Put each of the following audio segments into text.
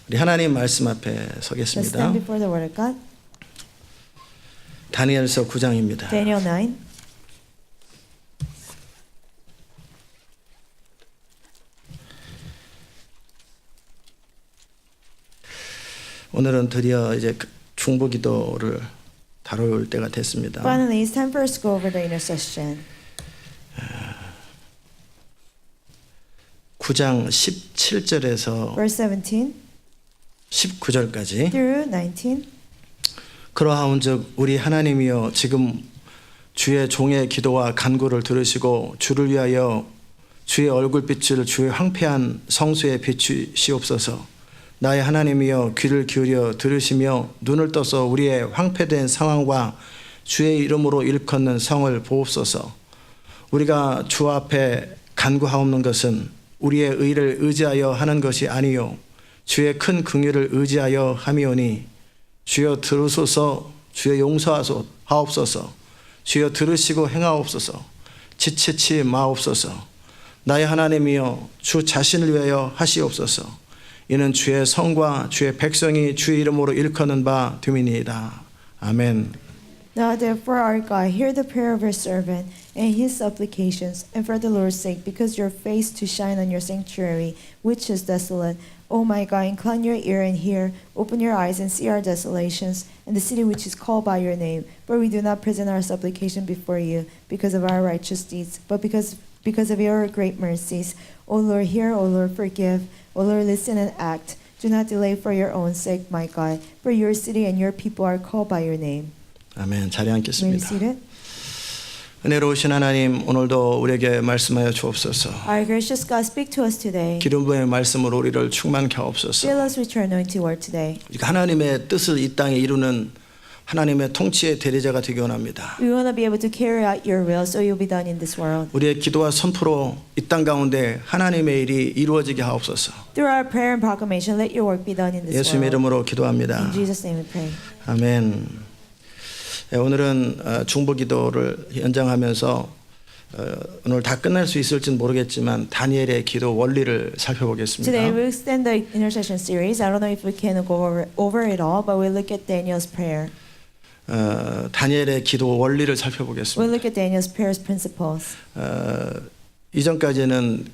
우리 하나님 말씀 앞에 Let's 서겠습니다. stand before the Word of God. 다니엘서 9장입니다. Daniel 9. 오늘은 드디어 이제 중보기도를 다룰 때가 됐습니다. Finally, it's time for us to go over the intercession. 9장 17절에서 Verse 17 19절까지 through 19. 그러하온즉 우리 하나님이여 지금 주의 종의 기도와 간구를 들으시고 주를 위하여 주의 얼굴빛을 주의 황폐한 성수에 비추시옵소서. 나의 하나님이여 귀를 기울여 들으시며 눈을 떠서 우리의 황폐된 상황과 주의 이름으로 일컫는 성을 보옵소서. 우리가 주 앞에 간구하옵는 것은 우리의 의를 의지하여 하는 것이 아니요 주의 큰 긍휼을 의지하여 함이오니 주여 들으소서. 주여 용서하옵소서. 주여 들으시고 행하옵소서. 지체치 마옵소서. 나의 하나님이여 주 자신을 위하여 하시옵소서. 이는 주의 성과 주의 백성이 주의 이름으로 일컫는 바 됨이니이다. 아멘. Now therefore our God, hear the prayer of your servant and his supplications, and for the Lord's sake, because your face to shine on your sanctuary, which is desolate. O my God, incline your ear and hear, open your eyes and see our desolations, and the city which is called by your name. For we do not present our supplication before you because of our righteous deeds, but because of your great mercies. O Lord, hear, O Lord, forgive. O Lord, listen and act. Do not delay for your own sake, my God, for your city and your people are called by your name. 아멘. 자리에 May we be 앉겠습니다. seated? 은혜로우신 하나님, 오늘도 우리에게 말씀하여 주옵소서. Our gracious God, speak to us today. 기름 부음의 말씀으로 우리를 충만케 하옵소서. Fill us with your anointing word today. 우리가 하나님의 뜻을 이 땅에 이루는 하나님의 통치의 대리자가 되기 원합니다. We want to be able to carry out your will so you'll be done in this world. 우리의 기도와 선포로 이 땅 가운데 하나님의 일이 이루어지게 하옵소서. Through our prayer and proclamation, let your work be done in this 예수님의 world. 이름으로 기도합니다. In Jesus' name we pray. 아멘. 오늘은 중보기도를 연장하면서 오늘 다 끝날 수 있을지는 모르겠지만 다니엘의 기도 원리를 살펴보겠습니다. Today we'll extend the intercession series. I don't know if we can go over it all, but we'll look at Daniel's prayer. 다니엘의 기도 원리를 We'll 살펴보겠습니다. look at Daniel's prayer's principles. 이전까지는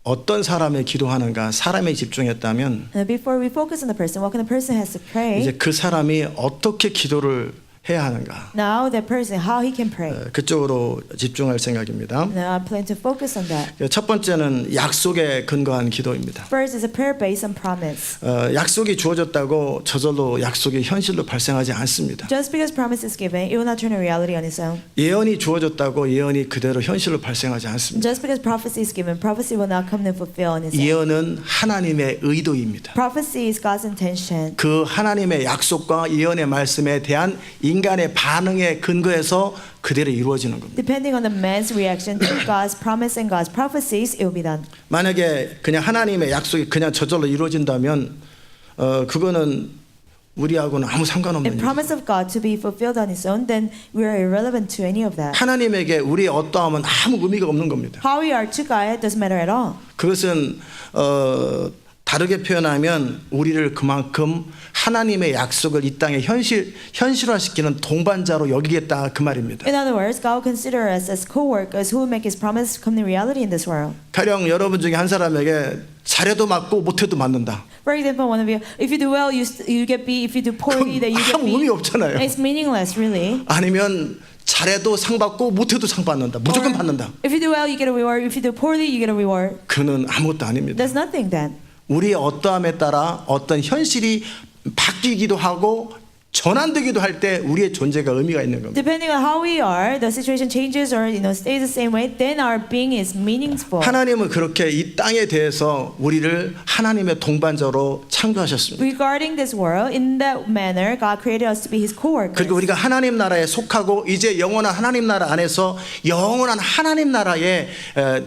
어떤 사람의 기도하는가 사람에 집중했다면 And before we focus on the person, what kind of person has to pray? 이제 그 사람이 어떻게 기도를 해야 하는가 Now that person, how he can pray. 그쪽으로 집중할 생각입니다. Now I plan to focus on that. 첫 번째는 약속에 근거한 기도입니다. First is a prayer based on promise. 약속이 주어졌다고 저절로 약속이 현실로 발생하지 않습니다. Just because promise is given, it will not turn a reality on its own. 예언이 주어졌다고 예언이 그대로 현실로 발생하지 않습니다. Just because prophecy is given, prophecy will not come to fulfill on its own. 예언은 하나님의 의도입니다. Prophecy is God's intention. 그 하나님의 약속과 예언의 말씀에 대한 인간의 반응에 근거해서 그대로 이루어지는 겁니다. Depending on the man's reaction to God's promise and God's prophecies, it will be done. 만약에 그냥 하나님의 약속이 그냥 저절로 이루어진다면 그거는 우리하고는 아무 상관없는 If 일이죠. promise of God to be fulfilled on its own, then we are irrelevant to any of that. 하나님에게 우리의 어떠함은 아무 의미가 없는 겁니다. How we are to God doesn't matter at all. 그것은 다르게 표현하면 우리를 그만큼 하나님의 약속을 이 땅에 현실화시키는 동반자로 여기겠다 그 말입니다. In other words, God will consider us as co-workers who will make His promise come to reality in this world. 가령 여러분 중에 한 사람에게 잘해도 맞고 못해도 맞는다. For example, one of you, if you do well, you get B. If you do poorly, then you get 아무 의미 B. 없잖아요. It's meaningless, really. 아니면 잘해도 상 받고 못해도 상 받는다. 무조건 Or 받는다. If you do well, you get a reward. If you do poorly, you get a reward. 그는 아무것도 아닙니다. That's nothing then. 우리의 어떠함에 따라 어떤 현실이 바뀌기도 하고 전환되기도 할 때 우리의 존재가 의미가 있는 겁니다. Depending on how we are, the situation changes or stays the same way. Then our being is meaningful. 하나님은 그렇게 이 땅에 대해서 우리를 하나님의 동반자로 창조하셨습니다. Regarding this world, in that manner, God created us to be His co-workers. 그리고 우리가 하나님 나라에 속하고 이제 영원한 하나님 나라 안에서 영원한 하나님 나라의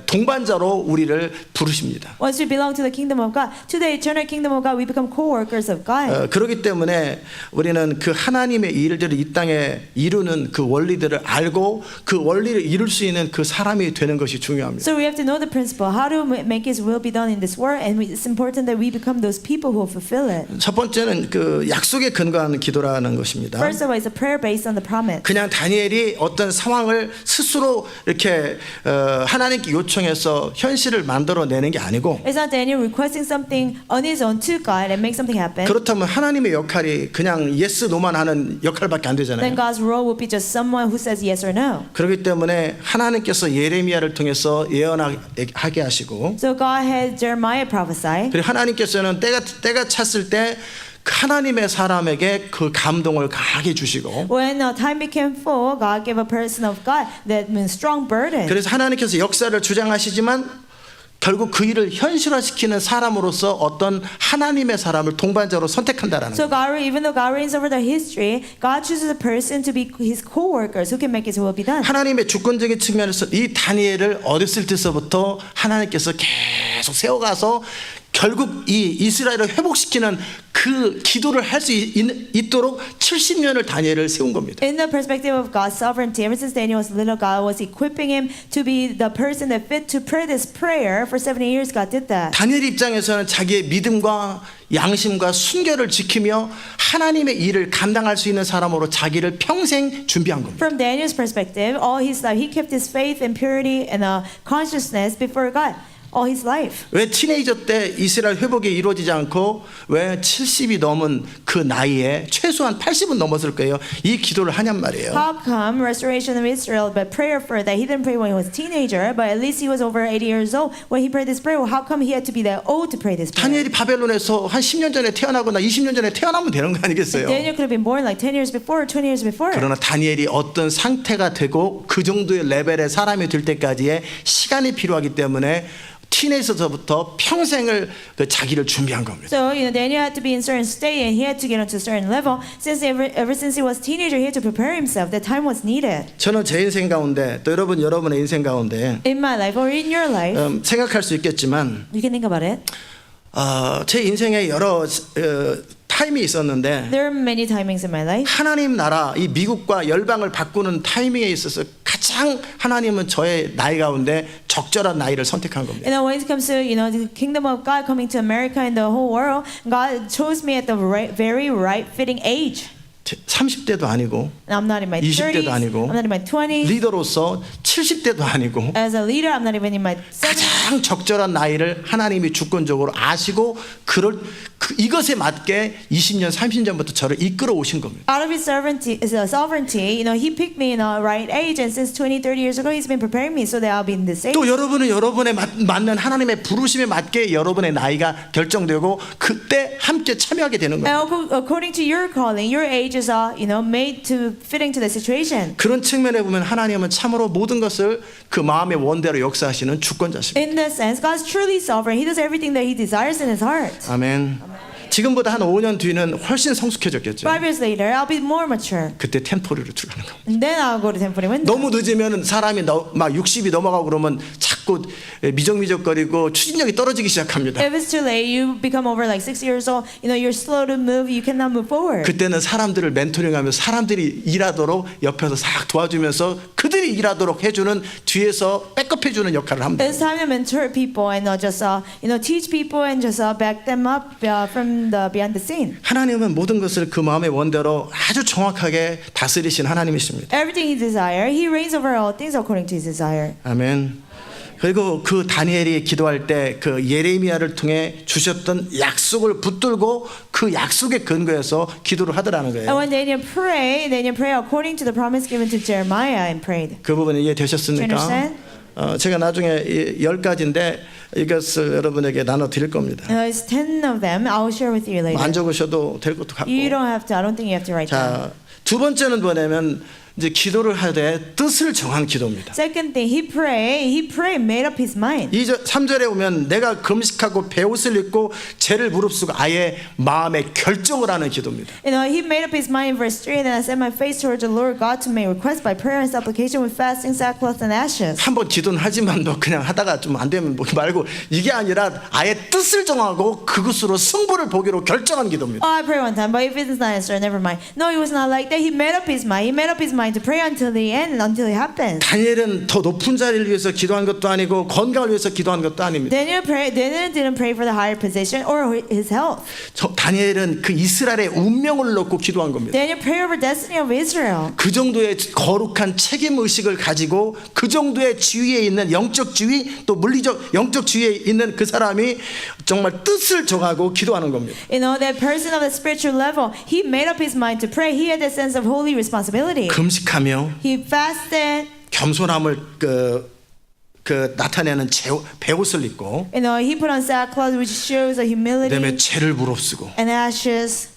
동반자로 우리를 부르십니다. Once we belong to the kingdom of God, to the eternal kingdom of God, we become co-workers of God. 그렇기 때문에 우리는 우리는 그 하나님의 일들을 이 땅에 이루는 그 원리들을 알고 그 원리를 이룰 수 있는 그 사람이 되는 것이 중요합니다. So we have to know the principle, how to make His will be done in this world, and it's important that we become those people who fulfill it. 첫 번째는 그 약속에 근거한 기도라는 것입니다. First of all, it's a prayer based on the promise. 그냥 다니엘이 어떤 상황을 스스로 이렇게 하나님께 요청해서 현실을 만들어내는 게 아니고 It's not Daniel requesting something on his own to God and make something happen. 그렇다면 하나님의 역할이 그냥 예스 노만 하는 역할밖에 안 Then 되잖아요. God's role would be just someone who says yes or no. 그렇기 때문에 하나님께서 예레미야를 통해서 예언하게 하시고 So God had Jeremiah prophesy. 그리고 하나님께서는 때가 찼을 때 하나님의 사람에게 그 감동을 강하게 주시고 When time became full, God gave a person of God that means strong burden. 그래서 하나님께서 역사를 주장하시지만 결국 그 일을 현실화시키는 사람으로서 어떤 하나님의 사람을 동반자로 선택한다라는 So 거예요. God, even though God reigns over the history, God chooses a person to be His co-workers who can make His will be done. 하나님의 주권적인 측면에서 이 다니엘을 어렸을 때서부터 하나님께서 계속 세워가서 결국 이 이스라엘을 회복시키는 그 기도를 할 수 있도록 70년을 다니엘을 세운 겁니다. In the perspective of God's sovereignty, ever since Daniel was little, God was equipping him to be the person that fit to pray this prayer. For 70 years, God did that. 다니엘 입장에서는 자기의 믿음과 양심과 순결을 지키며 하나님의 일을 감당할 수 있는 사람으로 자기를 평생 준비한 겁니다. From Daniel's perspective, all his life, he kept his faith and purity and consciousness before God. All his life. 왜 티네이저 때 이스라엘 회복이 이루어지지 않고 왜 70이 넘은 그 나이에 최소한 80은 넘었을 거예요. 이 기도를 하냔 말이에요. How come restoration of Israel, but prayer for that he didn't pray when he was a teenager, but at least he was over 80 years old when he prayed this prayer? Well, how come he had to be that old to pray this prayer? 다니엘이 바벨론에서 한 10년 전에 태어나거나 20년 전에 태어나면 되는 거 아니겠어요? Daniel could have been born like 10 years before or 20 years before. 그러나 다니엘이 어떤 상태가 되고 그 정도의 레벨의 사람이 될 때까지의 시간이 필요하기 때문에 티네이저서부터 평생을 그 자기를 준비한 겁니다. So, Daniel had to be in certain state and he had to get onto a certain level. Since ever since he was a teenager, he had to prepare himself. The time was needed. 저는 제 인생 가운데 또 여러분의 인생 가운데 In my life or in your life, 생각할 수 있겠지만 you can think about it. 제 인생에 여러 타임이 있었는데 There are many timings in my life. 하나님 나라 이 미국과 열방을 바꾸는 타이밍에 있어서 가장 하나님은 저의 나이 가운데 적절한 나이를 선택한 겁니다. When it comes to the kingdom of God coming to America and the whole world, God chose me at the very right fitting age. 30대도 아니고 And I'm not in my 20대도 30s. 아니고 I'm not in my 20s. 리더로서 70대도 아니고 As a leader, I'm not even in my 70s. 가장 적절한 나이를 하나님이 주권적으로 아시고 이것에 맞게 20년, 30년부터 저를 이끌어 오신 겁니다. Out of His sovereignty, He picked me in the right age, and since 20, 30 years ago, He's been preparing me so that I'll be in this age. 또 여러분은 여러분에 맞는 하나님의 부르심에 맞게 여러분의 나이가 결정되고 그때 함께 참여하게 되는 거예요. And according to your calling, your age is made to fit into the situation. 그런 측면에 보면 하나님은 참으로 모든 것을 그 마음의 원대로 역사하시는 주권자십니다. In that sense, God's truly sovereign. He does everything that He desires in His heart. 아멘. 지금보다 한 5년 뒤는 훨씬 성숙해졌겠죠. 5 years later, I'll be more mature. 그때 템포리로 들어가는 겁니다. And then I'll go to temporary window. 너무 늦으면 사람이 막 60이 넘어가고 그러면 자꾸 미적미적거리고 추진력이 떨어지기 시작합니다. If it's too late, you become over like 60 years old. You're slow to move. You cannot move forward. 그때는 사람들을 멘토링하면서 사람들이 일하도록 옆에서 싹 도와주면서 그들이 일하도록 해주는 뒤에서 백업해주는 역할을 합니다. It's time to mentor people and just teach people and just back them up from the behind the scene. 하나님은 모든 것을 그 마음의 원대로 아주 정확하게 다스리신 하나님이십니다. Everything He desires, He reigns over all things according to His desire. 아멘. 그리고 그 다니엘이 기도할 때 그 예레미야를 통해 주셨던 약속을 붙들고 그 약속에 근거해서 기도를 하더라는 And 거예요. when Daniel prayed according to the promise given to Jeremiah and prayed. 그 부분 Do you 이해되셨습니까? understand? 제가 나중에 10가지인데 이것을 여러분에게 나눠 드릴 겁니다. It's 10 of them. I'll share with you later. 안 적으셔도 될 것도 같고. You don't have to. I don't think you have to write down. 자, 두 번째는 뭐냐면 이제 기도를 하되 뜻을 정한 기도입니다. Second thing, he prayed, made up his mind. 3절에 오면 내가 금식하고 베옷을 입고 죄를 무릅쓰고 아예 마음의 결정을 하는 기도입니다. He made up his mind in verse 3, and I set my face towards the Lord God to make request by prayer and supplication with fasting, sackcloth, and ashes. 한번 기도는 하지만 너 그냥 하다가 좀 안 되면 뭐 말고 이게 아니라 아예 뜻을 정하고 그것으로 승부를 보기로 결정한 기도입니다. Oh, I pray one time, but if it's not answered, never mind. No, it was not like that. He made up his mind. He made up his mind to pray until the end, until it happened. 다니엘은 더 높은 자리를 위해서 기도한 것도 아니고 건강을 위해서 기도한 것도 아닙니다. Daniel didn't pray for the higher position or his health. 다니엘은 그 이스라엘의 운명을 놓고 기도한 겁니다. Daniel prayed over destiny of Israel. 그 정도의 거룩한 책임 의식을 가지고 그 정도의 지위에 있는 영적 지위 또 물리적 영적 지위에 있는 그 사람이 정말 뜻을 정하고 기도하는 겁니다. That person of the spiritual level, he made up his mind to pray. He had a sense of holy responsibility. 금식하며 He fasted. 겸손함을 나타내는 베옷을 입고 He put on sackcloth, which shows a humility. 그다음에 죄를 무릅쓰고 And ashes.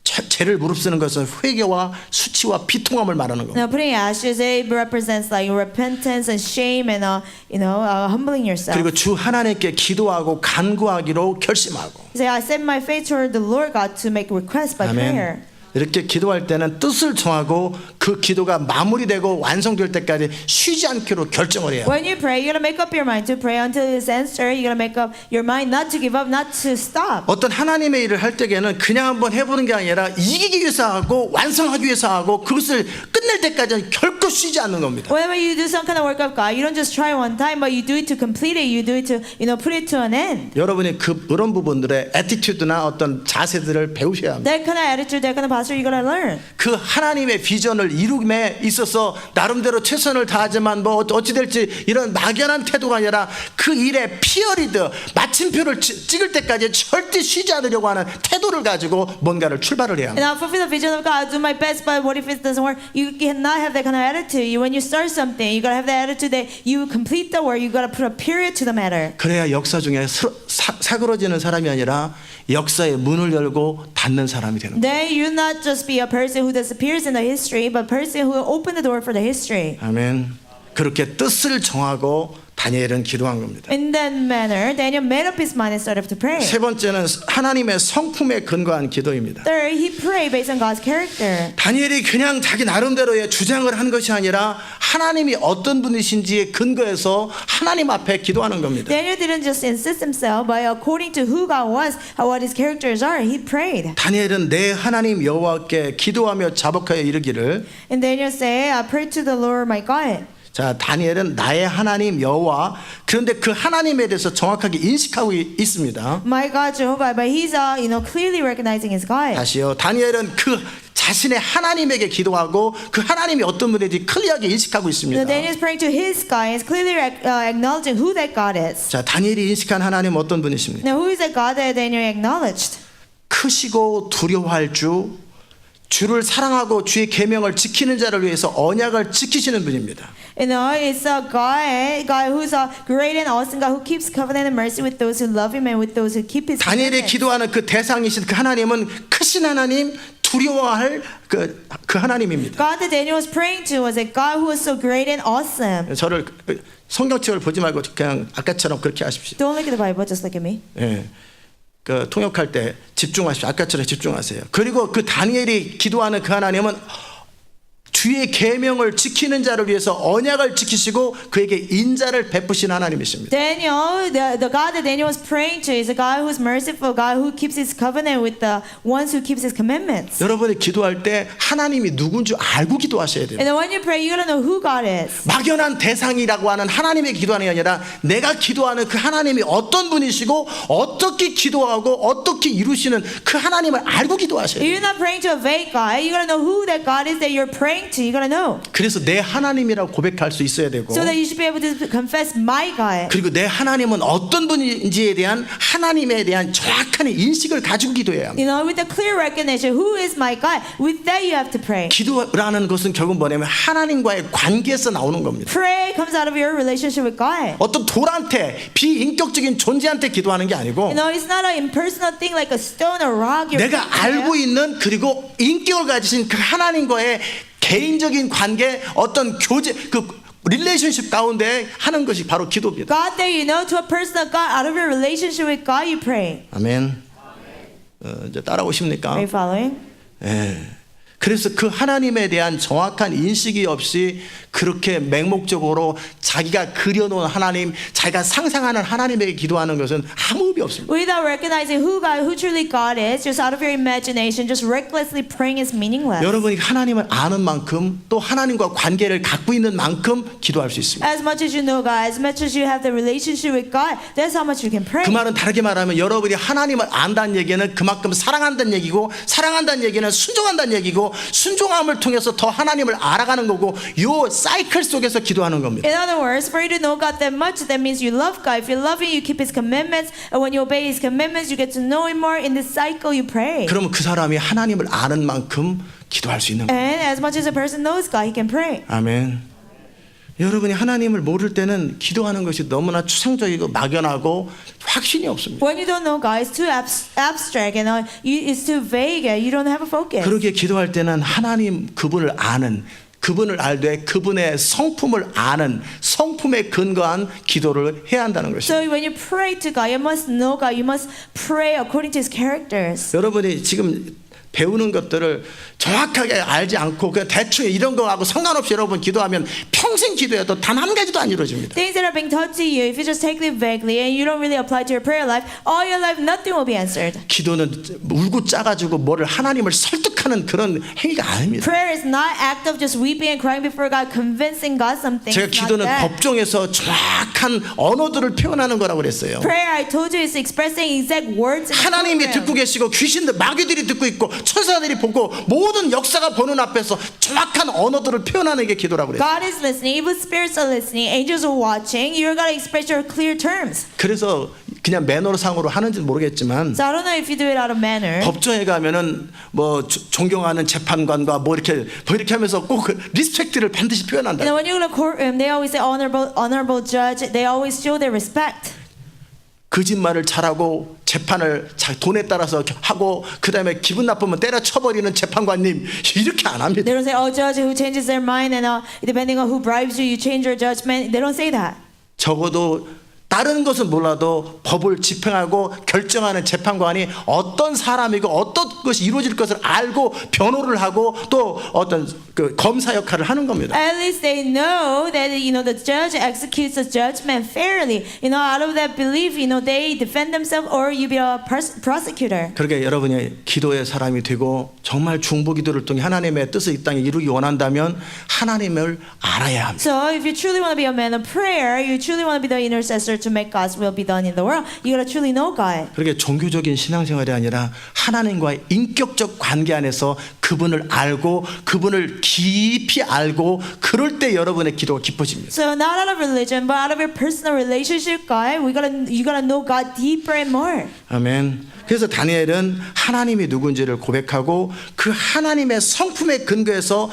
죄를 무릅쓰는 것은 회개와 수치와 비통함을 말하는 겁니다. Now putting ashes, it represents like repentance and shame and humbling yourself. 그리고 주 하나님께 기도하고 간구하기로 결심하고. Say, I set my face toward the Lord God to make requests by prayer. 이렇게 기도할 때는 뜻을 정하고 그 기도가 마무리되고 완성될 때까지 쉬지 않기로 결정을 해요. When you pray, you're gonna make up your mind to pray until it's answered. You're gonna make up your mind not to give up, not to stop. 어떤 하나님의 일을 할 때에는 그냥 한번 해보는 게 아니라 이기기 위해서 하고 완성하기 위해서 하고 그것을 끝낼 때까지는 결코 쉬지 않는 겁니다. Whenever you do some kind of work of God, you don't just try one time, but you do it to complete it. You do it to put it to an end. 여러분이 그런 부분들의 애티튜드나 어떤 자세들을 배우셔야 합니다. That kind of attitude, that kind of posture, you gotta learn. 그 하나님의 비전을 이루음에 있어서 나름대로 최선을 다하지만 뭐 어찌 될지 이런 막연한 태도가 아니라 그 일에 피어리드 마침표를 찍을 때까지 절대 쉬지 않으려고 하는 태도를 가지고 뭔가를 출발을 해야 합니다. And I'll fulfill the vision of God. I'll do my best, but what if it doesn't work? You cannot have that kind of attitude. When you start something, you gotta have the attitude that you complete the work. You gotta put a period to the matter. 그래야 역사 중에 사그러지는 사람이 아니라 역사의 문을 열고 닫는 사람이 되는 거예요. Then you not just be a person who disappears in the history, but a person who opened the door for the history. 아멘. 그렇게 뜻을 정하고 다니엘은 기도한 겁니다. In that manner, Daniel made up his mind and started to pray. 세 번째는 하나님의 성품에 근거한 기도입니다. Third, he prayed based on God's character. 다니엘이 그냥 자기 나름대로의 주장을 한 것이 아니라 하나님이 어떤 분이신지에 근거해서 하나님 앞에 기도하는 겁니다. Daniel didn't just insist himself, but according to who God was, what his characters are, he prayed. 다니엘은 내 하나님 여호와께 기도하며 자복하여 이르기를. And Daniel said, I pray to the Lord my God. 자, 다니엘은 나의 하나님 여호와, 그런데 그 하나님에 대해서 정확하게 인식하고 있습니다. My God Jehovah, but he's clearly recognizing his God. 다시요. 다니엘은 그 자신의 하나님에게 기도하고 그 하나님이 어떤 분인지 클리어하게 인식하고 있습니다. Daniel is praying to his God, is clearly acknowledging who that God is. 자, 다니엘이 인식한 하나님은 어떤 분이십니까? Now, who is that God that Daniel acknowledged? 크시고 두려워할 주를 사랑하고 주의 계명을 지키는 자를 위해서 언약을 지키시는 분입니다. It's a God who's a great and awesome God who keeps covenant and mercy with those who love Him and with those who keep His 다니엘이 commandments. 기도하는 그 대상이신 그 하나님은 크신 하나님, 두려워할 그 하나님입니다. God that Daniel was praying to was a God who was so great and awesome. 저를 성경책을 보지 말고 그냥 아까처럼 그렇게 하십시오. Don't look at the Bible, just look at me. 예. 그 통역할 때 집중하십시오. 아까처럼 집중하세요. 그리고 그 다니엘이 기도하는 그 하나님은 주의 계명을 지키는 자를 위해서 언약을 지키시고 그에게 인자를 베푸신 하나님이십니다. Daniel, the God that Daniel was praying to is a God who's merciful, God who keeps His covenant with the ones who keeps His commandments. 여러분이 기도할 때 하나님이 누군지 알고 기도하셔야 돼요. And when you pray, you gotta know who God is. 막연한 대상이라고 하는 하나님의 기도하는 게 아니라 내가 기도하는 그 하나님이 어떤 분이시고 어떻게 기도하고 어떻게 이루시는 그 하나님을 알고 기도하셔야 돼요. You're not praying to a vague God. You gotta know who that God is that you're praying to. You gotta know. 그래서 내 하나님이라고 고백할 수 있어야 되고 So that you should be able to confess my God. 그리고 내 하나님은 어떤 분인지에 대한 하나님에 대한 정확한 인식을 가지고 기도해야 합니다. With a clear recognition, who is my God? With that you have to pray. 기도라는 것은 결국 뭐냐면 하나님과의 관계에서 나오는 겁니다. Pray comes out of your relationship with God. 어떤 돌한테 비인격적인 존재한테 기도하는 게 아니고 It's not an impersonal thing like a stone or rock. 내가 알고 있는 그리고 인격을 가지신 그 하나님과의 개인적인 관계, 어떤 교제, 그 릴레이션십 가운데 하는 것이 바로 기도입니다. God that you know, to a person of God, out of your relationship with God, you pray. 아멘. 이제 따라오십니까? Are you following? 예. 그래서 그 하나님에 대한 정확한 인식이 없이 그렇게 맹목적으로 자기가 그려놓은 하나님, 자기가 상상하는 하나님에게 기도하는 것은 아무 의미 없습니다. Without recognizing who truly God is, just out of your imagination, just recklessly praying is meaningless. 여러분이 하나님을 아는 만큼 또 하나님과 관계를 갖고 있는 만큼 기도할 수 있습니다. As much as you know God, as much as you have the relationship with God, that's how much you can pray. 그 말은 다르게 말하면 여러분이 하나님을 안다는 얘기는 그만큼 사랑한다는 얘기고, 사랑한다는 얘기는 순종한다는 얘기고, 순종함을 통해서 더 하나님을 알아가는 거고, 요 사이클 속에서 기도하는 겁니다. In other words, for you to know God that much, that means you love God. If you love Him, you keep His commandments, and when you obey His commandments, you get to know Him more. In this cycle, you pray. 그러면 그 사람이 하나님을 아는 만큼 기도할 수 있는 거예요. And as much as a person knows God, he can pray. 아멘. 여러분이 하나님을 모를 때는 기도하는 것이 너무나 추상적이고 막연하고 확신이 없습니다. When you don't know God, it's too abstract and it's too vague. You don't have a focus. 그렇게 기도할 때는 하나님 그분을 아는, 그분을 알되 그분의 성품을 아는, 성품에 근거한 기도를 해야 한다는 So 것입니다. when you pray to God, you must know God. You must pray according to His characters. 여러분이 지금 배우는 것들을 정확하게 알지 않고 그냥 대충 이런 거하고 상관없이 여러분 기도하면 평생 기도해도 단 한 가지도 안 이루어집니다. Things that are being taught to you, if you just take them vaguely and you don't really apply to your prayer life, all your life nothing will be answered. 기도는 울고 짜가지고 뭐를 하나님을 설득하는 그런 행위가 아닙니다. Prayer is not act of just weeping and crying before God, convincing God something. 제가 It's not 기도는 that. 법정에서 정확한 언어들을 표현하는 거라고 그랬어요. Prayer, I told you, is expressing exact words. In the 하나님이 program. 듣고 계시고 귀신들, 마귀들이 듣고 있고 천사들이 보고 모든 역사가 보는 앞에서 정확한 언어들을 표현하는 게 기도라고 그랬어요. God is listening, evil spirits are listening, angels are watching. You're gonna express your clear terms. 그래서 그냥 매너상으로 하는지 모르겠지만 So I don't know if you do it out of manner. 법정에 가면은 뭐 존경하는 재판관과 뭐 이렇게 하면서 꼭 리스펙트를 반드시 표현한다. And when you go to courtroom, they always say honorable judge. They always show their respect. 거짓말을 잘하고 재판을 돈에 따라서 하고 그다음에 기분 나쁘면 때려쳐버리는 재판관님 이렇게 안 합니다. They don't say, oh, judge who changes their mind and depending on who bribes you, you change your judgment. They don't say that. 적어도 다른 것은 몰라도 법을 집행하고 결정하는 재판관이 어떤 사람이고 어떤 것이 이루어질 것을 알고 변호를 하고 또 어떤 그 검사 역할을 하는 겁니다. At least they know that the judge executes the judgment fairly. Out of that belief, they defend themselves or you be a prosecutor. 그러게 여러분이 기도의 사람이 되고 정말 중보기도를 통해 하나님의 뜻을 이 땅에 이루기 원한다면 하나님을 알아야 합니다. So if you truly want to be a man of prayer, you truly want to be the intercessor to make God's will be done in the world, you gotta truly know God. 그렇게 종교적인 신앙생활이 아니라 하나님과의 인격적 관계 안에서 그분을 알고 그분을 깊이 알고 그럴 때 여러분의 기도가 깊어집니다. So not out of religion, but out of your personal relationship, God, you gotta know God deeper and more. 아멘. 그래서 다니엘은 하나님이 누군지를 고백하고 그 하나님의 성품에 근거해서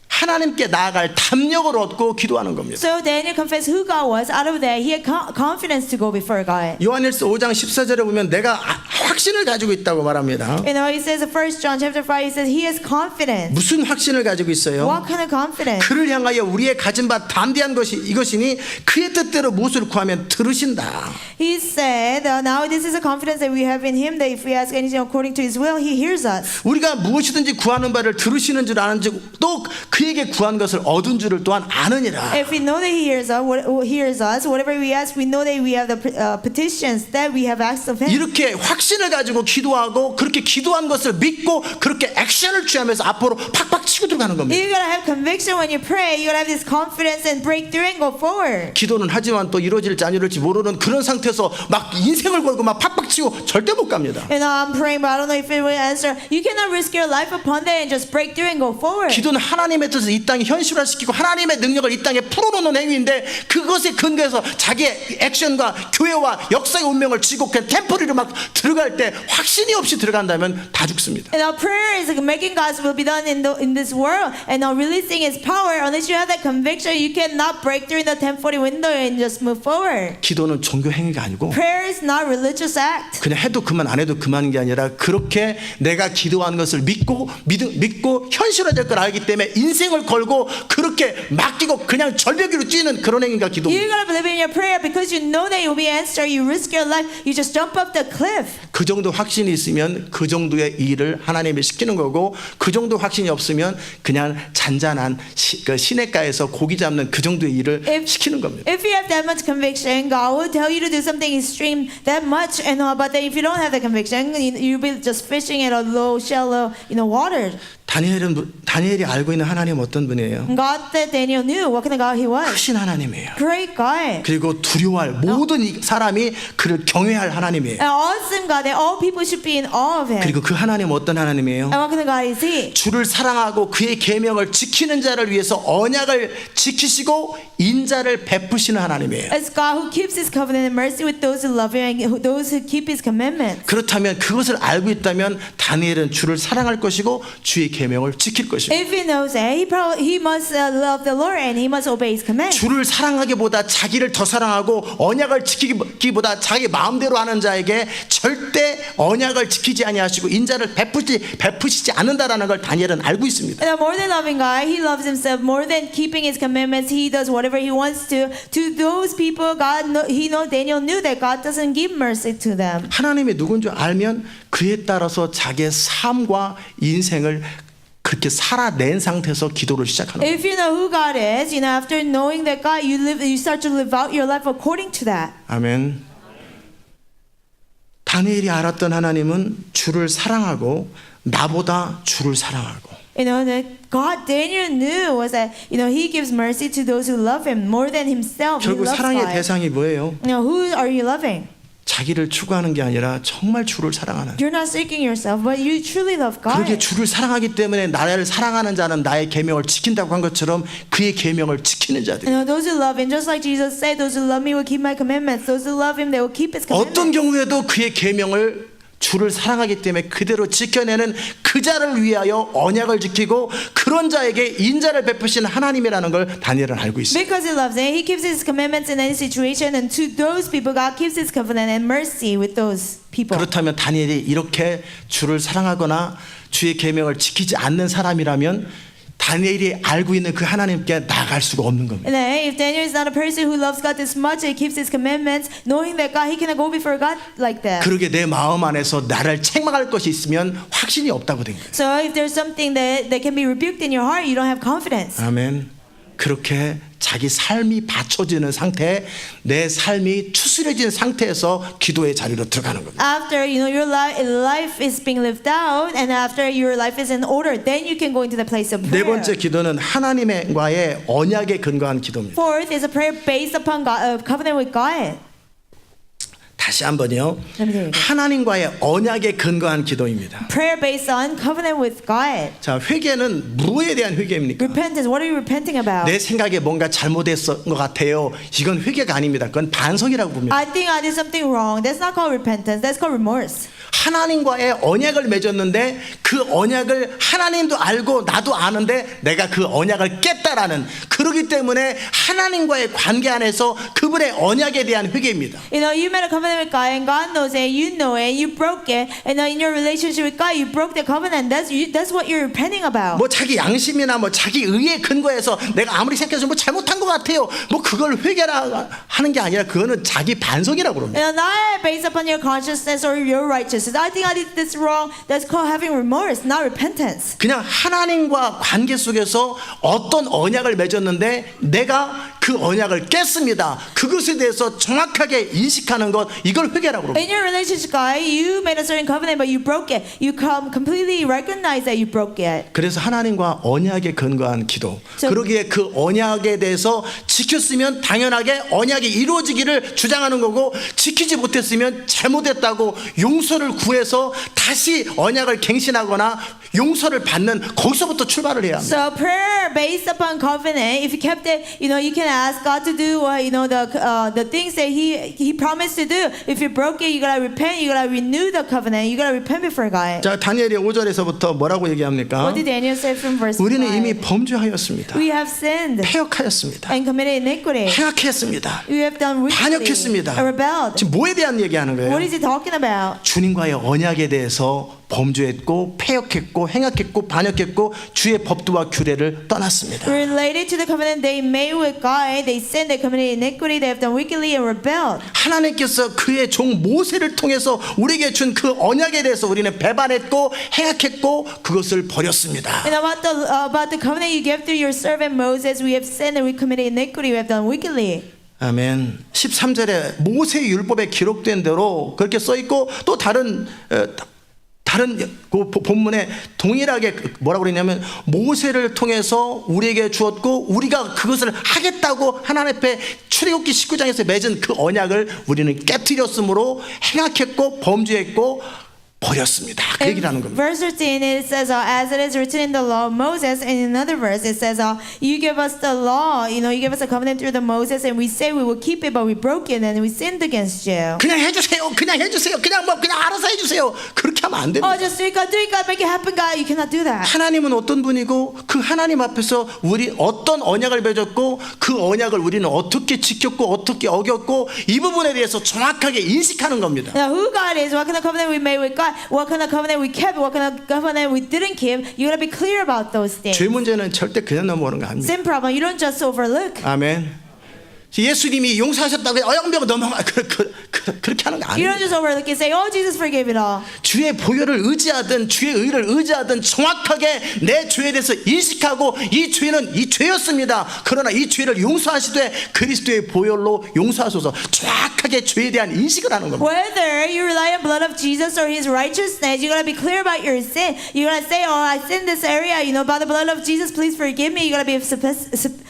하나님께 나아갈 담력을 얻고 기도하는 겁니다. So Daniel confessed who God was. Out of that, he had confidence to go before God. 요한일서 5장 14절에 보면 내가 확신을 가지고 있다고 말합니다. He says in 1 John chapter 5, he says he has confidence. 무슨 확신을 가지고 있어요? What kind of confidence? 그를 향하여 우리의 가진 바 담대한 것이 이것이니 그의 뜻대로 무엇을 구하면 들으신다. He said, now this is a confidence that we have in him, that if we ask anything according to his will, he hears us. 우리가 무엇이든지 구하는 바를 들으시는 줄 아는지 또 그에게 구한 것을 얻은 줄을 또한 아느니라. If we know that he hears us, whatever we ask, we know that we have the petitions that we have asked of him. 이렇게 확신을 가지고 기도하고 그렇게 기도한 것을 믿고 그렇게 액션을 취하면서 앞으로 팍팍 치고 들어가는 겁니다. You gotta have conviction when you pray. You gotta have this confidence and breakthrough and go forward. 기도는 하지만 또 이루어질지 안 이루어질지 모르는 그런 상태에서 막 인생을 걸고 막 팍팍 치고 절대 못 갑니다. I'm praying, but I don't know if it will answer. You cannot risk your life upon that and just break through and go forward. 기도는 하나님의 뜻을 이 땅에 현실화시키고 하나님의 능력을 이 땅에 풀어놓는 행위인데 그것에 근거해서 자기의 액션과 교회와 역사의 운명을 쥐고 그냥 템포리로 막 들어갈 기도할 때 확신이 없이 들어간다면 다 죽습니다. And our prayer is like making God's will be done in this world and now releasing His power. Unless you have that conviction, you cannot break through the 1040 window and just move forward. 기도는 종교 행위가 아니고 Prayer is not a religious act. 그냥 해도 그만 안 해도 그만인 게 아니라 그렇게 내가 기도하는 것을 믿고 현실화될 걸 알기 때문에 인생을 걸고 그렇게 맡기고 그냥 절벽 위로 뛰는 그런 행위가 기도입니다. You gotta believe in your prayer because you know that you'll be answered. You risk your life. You just jump up the cliff. 그 정도 확신이 있으면 그 정도의 일을 하나님이 시키는 거고 그 정도 확신이 없으면 그냥 잔잔한 시냇가에서 고기 잡는 그 정도의 일을 시키는 겁니다. If you have that much conviction, God will tell you to do something extreme that much. And but then if you don't have the conviction, you'll be just fishing at a low, shallow, water. 다니엘이 알고 있는 하나님 어떤 분이에요? God that Daniel knew what kind of God He was. 크신 하나님이에요. Great God. 그리고 두려워할 모든 사람이 그를 경외할 하나님이에요. An awesome God that all people should be in awe of Him. 그리고 그 하나님 어떤 하나님이에요? And what kind of God is He? 주를 사랑하고 그의 계명을 지키는 자를 위해서 언약을 지키시고 인자를 베푸시는 하나님이에요. It's God who keeps His covenant and mercy with those who love Him and those who keep His commandments. 그렇다면 그것을 알고 있다면 다니엘은 주를 사랑할 것이고 주의 계명을 지킬 것입니다. If he knows that, he must love the Lord and he must obey His command. 주를 사랑하기보다 자기를 더 사랑하고 언약을 지키기보다 자기 마음대로 하는 자에게 절대 언약을 지키지 아니하시고 인자를 베푸시지 않는다라는 걸 다니엘은 알고 있습니다. And more than loving God, he loves himself. More than keeping His commandments, he does whatever he wants to. To those people, Daniel knew that God doesn't give mercy to them. 하나님이 누군지 알면 그에 따라서 자기의 삶과 인생을 그렇게 살아낸 상태에서 기도를 시작하는 거예요. If you know who God is, after knowing that God, you start to live out your life according to that. 아멘. 다니엘이 알았던 하나님은 주를 사랑하고 나보다 주를 사랑하고 That God, Daniel knew was that He gives mercy to those who love Him more than himself. He 결국 loves 사랑의 God. 대상이 뭐예요? Who are you loving? 자기를 추구하는 게 아니라 정말 주를 사랑하는. You're not seeking yourself, but you truly love God. 그렇게 주를 사랑하기 때문에 나를 사랑하는 자는 나의 계명을 지킨다고 한 것처럼 그의 계명을 지키는 자들. Those who love Him, just like Jesus said, those who love Me will keep My commandments. Those who love Him, they will keep His commandments. 어떤 경우에도 그의 계명을 주를 사랑하기 때문에 그대로 지켜내는 그 자를 위하여 언약을 지키고 그런 자에게 인자를 베푸시는 하나님이라는 걸 다니엘은 알고 있어요. Because He loves them, He keeps His commandments in any situation, and to those people, God keeps His covenant and mercy with those people. 그렇다면 다니엘이 이렇게 주를 사랑하거나 주의 계명을 지키지 않는 사람이라면 다니엘이 알고 있는 그 하나님께 나아갈 수가 없는 겁니다. And then, if Daniel is not a person who loves God this much and keeps His commandments, knowing that God, he cannot go before God like that. 그러게 내 마음 안에서 나를 책망할 것이 있으면 확신이 없다고 된 거예요. So if there's something that can be rebuked in your heart, you don't have confidence. 아멘. 그렇게 자기 삶이 받쳐지는 상태, 내 삶이 추스려진 상태에서 기도의 자리로 들어가는 겁니다. After your life is being lived out, and after your life is in order, then you can go into the place of 네 prayer. 번째 기도는 하나님과의 언약에 근거한 기도입니다. Fourth is a prayer based upon God, covenant with God. 다시 한번요. Let me do it again. 하나님과의 언약에 근거한 기도입니다. Prayer based on covenant with God. 자, 회개는 무엇에 대한 회개입니까? Repentance. What are you repenting about? 내 생각에 뭔가 잘못했던 것 같아요. 이건 회개가 아닙니다. 그건 반성이라고 봅니다. I think I did something wrong. That's not called repentance. That's called remorse. 하나님과의 언약을 맺었는데 그 언약을 하나님도 알고 나도 아는데 내가 그 언약을 깼다라는, 그러기 때문에 하나님과의 관계 안에서 그분의 언약에 대한 회개입니다. You made a covenant with God, and God knows it. You know it. You broke it, and in your relationship with God, you broke the covenant. That's what you're repenting about. 뭐 자기 양심이나 뭐 자기 의에 근거해서 내가 아무리 생각해서 뭐 잘못한 것 같아요. 뭐 그걸 회개라 하는 게 아니라 그거는 자기 반성이라고 그럽니다. Not based upon your consciousness or your righteousness. I think I did this wrong. That's called having remorse, not repentance. 그냥 하나님과 관계 속에서 어떤 언약을 맺었는데 내가 그 언약을 깼습니다. 그것에 대해서 정확하게 인식하는 것, 이걸 회개라고 그럽니다. In your relationship, God, you made a certain covenant, but you broke it. You completely recognize that you broke it. 그래서 하나님과 언약에 근거한 기도. 그러기에 그 언약에 대해서 지켰으면 당연하게 언약이 이루어지기를 주장하는 거고, 지키지 못했으면 잘못했다고 용서를 구해서 다시 언약을 갱신하거나 용서를 받는 거기서부터 출발을 해야 합니다. So prayer based upon covenant, if you kept it, you can ask God to do the things that He promised to do. If you broke it, you gotta repent. You gotta renew the covenant. You gotta repent before God. 자, 다니엘이 5절에서부터 뭐라고 얘기합니까? What did Daniel say from verse 5? 우리는 이미 범죄하였습니다. We have sinned 패역하였습니다. and committed iniquity. 행악했습니다. We have done wickedly 반역했습니다. and rebelled. 지금 뭐에 대한 얘기하는 거예요? What is he talking about? 주님과의 언약에 대해서 범죄했고 패역했고 행악했고 반역했고 주의 법도와 규례를 떠났습니다. Related to the covenant they made with God, they sinned, they committed iniquity, they have done wickedly and rebelled. 하나님께서 그의 종 모세를 통해서 우리에게 준 그 언약에 대해서 우리는 배반했고 행악했고 그것을 버렸습니다. And about the covenant you gave through your servant Moses, we have sinned and we committed iniquity, we have done wickedly. 아멘. 13절에 모세 율법에 기록된 대로 그렇게 써 있고 또 다른 그 본문에 동일하게 뭐라고 그랬냐면 모세를 통해서 우리에게 주었고 우리가 그것을 하겠다고 하나님 앞에 출애굽기 19장에서 맺은 그 언약을 우리는 깨뜨렸으므로 행악했고 범죄했고 버렸습니다. 그 얘기를 하는 겁니다. Verse 13 it says as it is written in the law of Moses, and in another verse it says you give us the law, you give us a covenant through the Moses, and we say we will keep it, but we broke it and we sinned against you. 그냥 해주세요. 그냥 알아서 해주세요. 그렇게 하면 안 됩니다. Oh, just do it, God, make it happen, God. You cannot do that. 하나님은 어떤 분이고 그 하나님 앞에서 우리 어떤 언약을 맺었고 그 언약을 우리는 어떻게 지켰고 어떻게 어겼고 이 부분에 대해서 정확하게 인식하는 겁니다. Now, who God is, what kind of covenant we made with God, what kind of covenant we kept, what kind of covenant we didn't keep, you gotta be clear about those things. 죄 문제는 절대 그냥 넘어오는 거 아닙니다. Sin problem, you don't just overlook. 아멘. 예수님이 용서하셨다고 어영병 넘어가 그렇게 하는 거 You 아니에요. don't just overlook and say, oh, Jesus forgave it all. 주의 보혈을 의지하든 주의 의를 의지하든 정확하게 내 죄에 대해서 인식하고 이 죄는 이 죄였습니다. 그러나 이 죄를 용서하시되 그리스도의 보혈로 용서하소서. 정확하게 죄에 대한 인식을 하는 겁니다. Whether you rely on blood of Jesus or His righteousness, you gotta be clear about your sin. You gotta say, oh, I sinned this area, by the blood of Jesus, please forgive me. You gotta be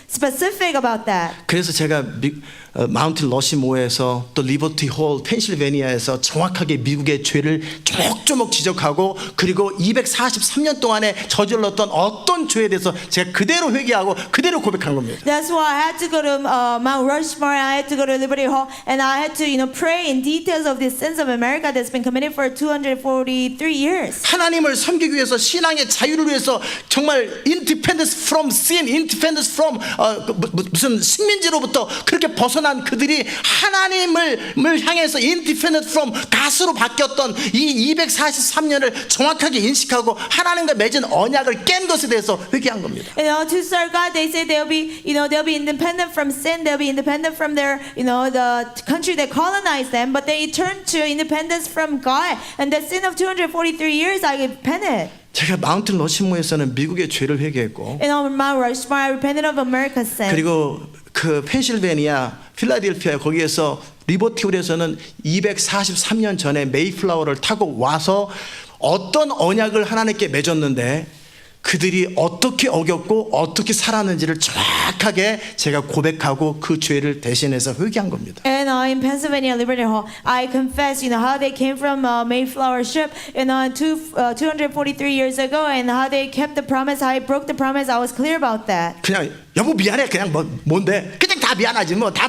specific about that. 그래서 제가 마운틴 러시모어에서 또 리버티 홀 펜실베니아에서 정확하게 미국의 죄를 조목조목 지적하고 그리고 243년 동안에 저질렀던 어떤 죄에 대해서 제가 그대로 회개하고 그대로 고백한 겁니다. That's why I had to go to Mount Rushmore, I had to go to Liberty Hall, and I had to pray in details of the sins of America that's been committed for 243 years. 하나님을 섬기기 위해서 신앙의 자유를 위해서 정말 independence from sin, independence from 무슨 식민지로부터 그렇게 벗어난 그들이 하나님을 향해서 independent from 가수로 바뀌었던 이 243년을 정확하게 인식하고 하나님과 맺은 언약을 깬 것에 대해서 회개한 겁니다. To serve God, they say they'll be independent from sin, they'll be independent from their, the country that colonized them, but they turn to independence from God, and the sin of 243 years, I repented. 제가 마운틴 러시모어에서는 미국의 죄를 회개했고 And on Mount Rushmore, I repented of America's sin. 그리고 그 펜실베니아 필라델피아 거기에서 리버티홀에서는 243년 전에 메이플라워를 타고 와서 어떤 언약을 하나님께 맺었는데 그들이 어떻게 어겼고 어떻게 살았는지를 정확하게 제가 고백하고 그 죄를 대신해서 회개한 겁니다. And in Pennsylvania Liberty Hall, I confess, how they came from Mayflower ship, 243 years ago, and how they kept the promise, how I broke the promise. I was clear about that. 그냥 여보 미안해 그냥 뭔데 그냥 다 미안하지 뭐 다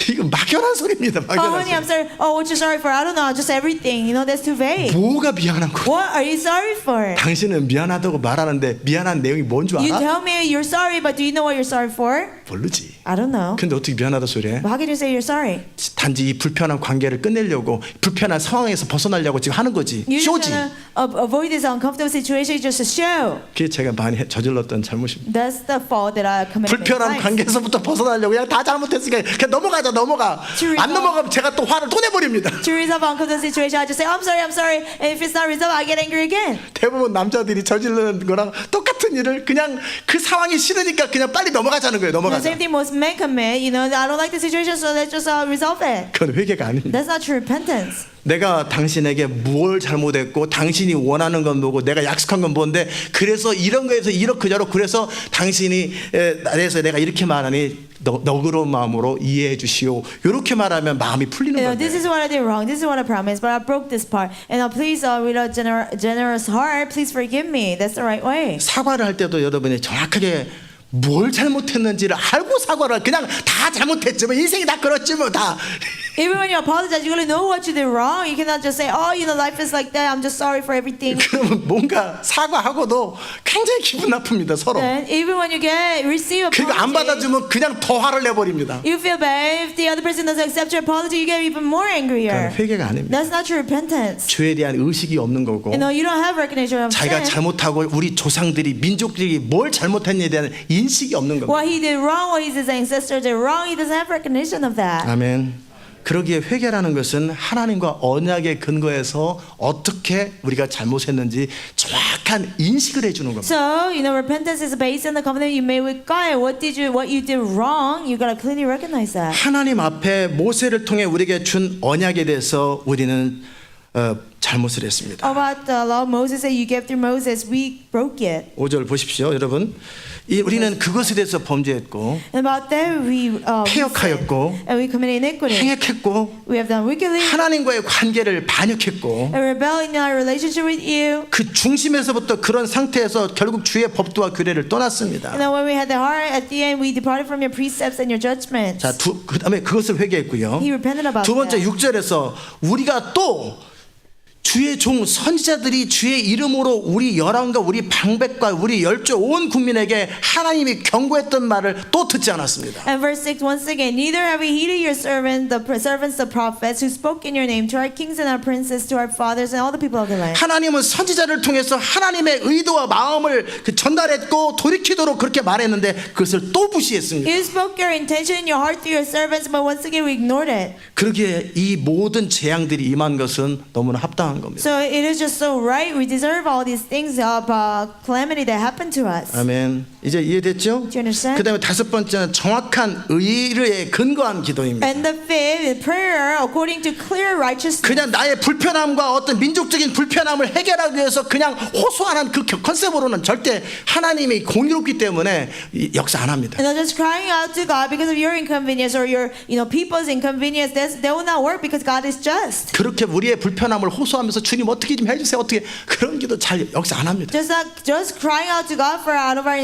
이거 막연한 소리입니다. Oh, honey, I'm sorry. Oh, what you sorry for? I don't know. Just everything. That's too vague. 뭐가 미안한 거야? What are you sorry for? 당신은 미안하다고 말하는데 미안한 내용이 뭔 줄 You 알아? tell me you're sorry, but do you know what you're sorry for? 모르지. I don't know. 근데 어떻게 미안하다 소리해? How can you say you're sorry? 단지 이 불편한 관계를 끝내려고 불편한 상황에서 벗어나려고 지금 하는 거지. You're just 쇼지. gonna avoid this uncomfortable situation. It's just a show. 그게 제가 많이 저질렀던 잘못입니다. That's the fault that I committed. 불편한 관계에서부터 벗어나려고 그냥 다 잘못했으니까 그냥 넘어가. 안 넘어가면 제가 또 화를 또 내버립니다. To resolve uncomfortable situation, I just say I'm sorry, and if it's not resolved, I get angry again. 대부분 남자들이 저지르는 거랑 똑같은 일을 그냥 그 상황이 싫으니까 그냥 빨리 넘어가자는 거예요. The 넘어가자. same thing most men commit. You know, I don't like the situation, so let's just resolve it. 그건 회개가 아닙니다. That's not true repentance. 내가 당신에게 뭘 잘못했고 당신이 원하는 건 뭐고 내가 약속한 건 뭔데 그래서 이런 거에서 이렇게 저렇고 그래서 당신이 나에서 내가 이렇게 말하니 너그러운 마음으로 이해해 주시오. 이렇게 말하면 마음이 풀리는 You know, this 거예요. is what I did wrong. This is what I promised, but I broke this part. And please, with a generous heart, please forgive me. That's the right way. 사과를 할 때도 여러분이 정확하게 뭘 잘못했는지를 알고 사과를 그냥 다 잘못했지만 인생이 다 그렇지 뭐 다. Even when you apologize, you gotta know what you did wrong. You cannot just say, "Oh, you know, life is like that. I'm just sorry for everything." 그러면 뭔가 사과하고도 굉장히 기분 나쁩니다 서로. Then, even when you receive 그리고 안 apology, 받아주면 그냥 더 화를 내버립니다. you feel bad. If the other person doesn't accept your apology, you get even more angrier. 그건 회개가 아닙니다. That's not true repentance. 죄에 대한 의식이 없는 거고. You know, you don't have recognition of 자기가 sin. 잘못하고 우리 조상들이 민족들이 뭘 잘못했냐에 대한 인식이 없는 겁니다. What he did wrong, what his ancestors did wrong, he doesn't have recognition of that. 아멘. 그러기에 회개라는 것은 하나님과 언약의 근거에서 어떻게 우리가 잘못했는지 정확한 인식을 해주는 겁니다. So, you know, repentance is based on the covenant you made with God. What you did wrong, you gotta clearly recognize that. 하나님 앞에 모세를 통해 우리에게 준 언약에 대해서 우리는 잘못을 했습니다. About the law of Moses that you gave through Moses, we broke it. 5절 보십시오, 여러분. 우리는 그것에 대해서 범죄했고 And about that, we 패역하였고 and we committed iniquity. 행악했고 We have done wickedly 하나님과의 관계를 반역했고 and rebelled in our relationship with you. 그 중심에서부터 그런 상태에서 결국 주의 법도와 규례를 떠났습니다. And then when we had the heart, at the end, we departed from your precepts and your judgments. 자, 그다음에 그것을 회개했고요. He repented about 두 번째 that. 6절에서 우리가 또 주의 종 선지자들이 주의 이름으로 우리 열왕과 우리 방백과 우리 열조 온 국민에게 하나님이 경고했던 말을 또 듣지 않았습니다. And verse 6, once again, neither have we heeded your servants, the prophets, who spoke in your name to our kings and our princes, to our fathers and all the people of the land. 하나님은 선지자를 통해서 하나님의 의도와 마음을 전달했고 돌이키도록 그렇게 말했는데 그것을 또 무시했습니다. You spoke your intention in your heart through your servants, but once again we ignored it. 그러기에 이 모든 재앙들이 임한 것은 너무나 합당한 겁니다. So it is just so right. We deserve all these things of calamity that happened to us. 아멘. 이제 이해됐죠? Do you understand? 그다음에 다섯 번째는 정확한 의의에 근거한 기도입니다. And the fifth, prayer according to clear righteousness. 그냥 나의 불편함과 어떤 민족적인 불편함을 해결하기 위해서 그냥 호소하는 그 컨셉으로는 절대 하나님이 공의롭기 때문에 역사 안 합니다. And not just crying out to God because of your inconvenience or your, people's inconvenience. That will not work because God is just. 그렇게 우리의 불편함을 호소하면서 주님 어떻게 좀 해주세요. 어떻게 그런 기도 잘 역사 안 합니다. Just crying out to God for out of our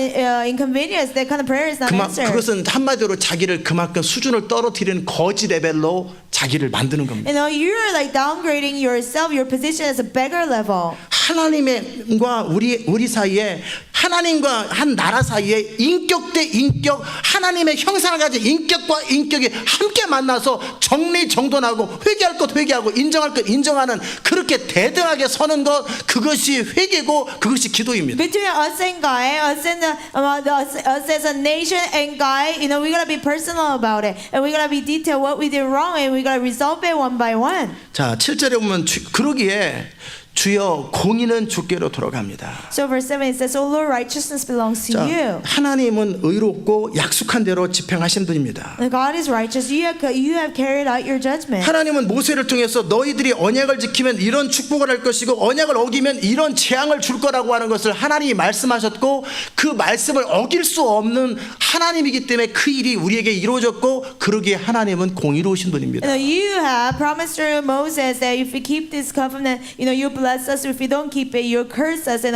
inconvenience. That kind of prayer is not answered. 그것은 한마디로 자기를 그만큼 수준을 떨어뜨리는 거지 레벨로 자기를 만드는 겁니다. You're like downgrading yourself, your position as a beggar level. 하나님과 우리 사이에 하나님과 한 나라 사이에 인격 대 인격 하나님의 형상을 가진 인격과 인격이 함께 만나서 정리정돈하고 회개할 것 회개하고 인정할 것 인정하는 그렇게 대등하게 서는 것 그것이 회개고 그것이 기도입니다. Between us and God, us as a nation and God, we gotta be personal about it, and we gotta be detailed what we did wrong, and we gotta resolve it one by one. 자, 7절에 보면 그러기에 주여 공의는 주께로 돌아갑니다. So verse 7 it says, "O Lord, righteousness belongs to 자, you." 하나님은 의롭고 약속한 대로 집행하신 분입니다. And God is righteous. You have carried out your judgment. 하나님은 모세를 통해서 너희들이 언약을 지키면 이런 축복을 할 것이고 언약을 어기면 이런 재앙을 줄 거라고 하는 것을 하나님이 말씀하셨고 그 말씀을 어길 수 없는 하나님이기 때문에 그 일이 우리에게 이루어졌고 그러기에 하나님은 공의로우신 분입니다. You have promised through Moses that if we keep this covenant, you bless us. If we don't keep it, you curse us. And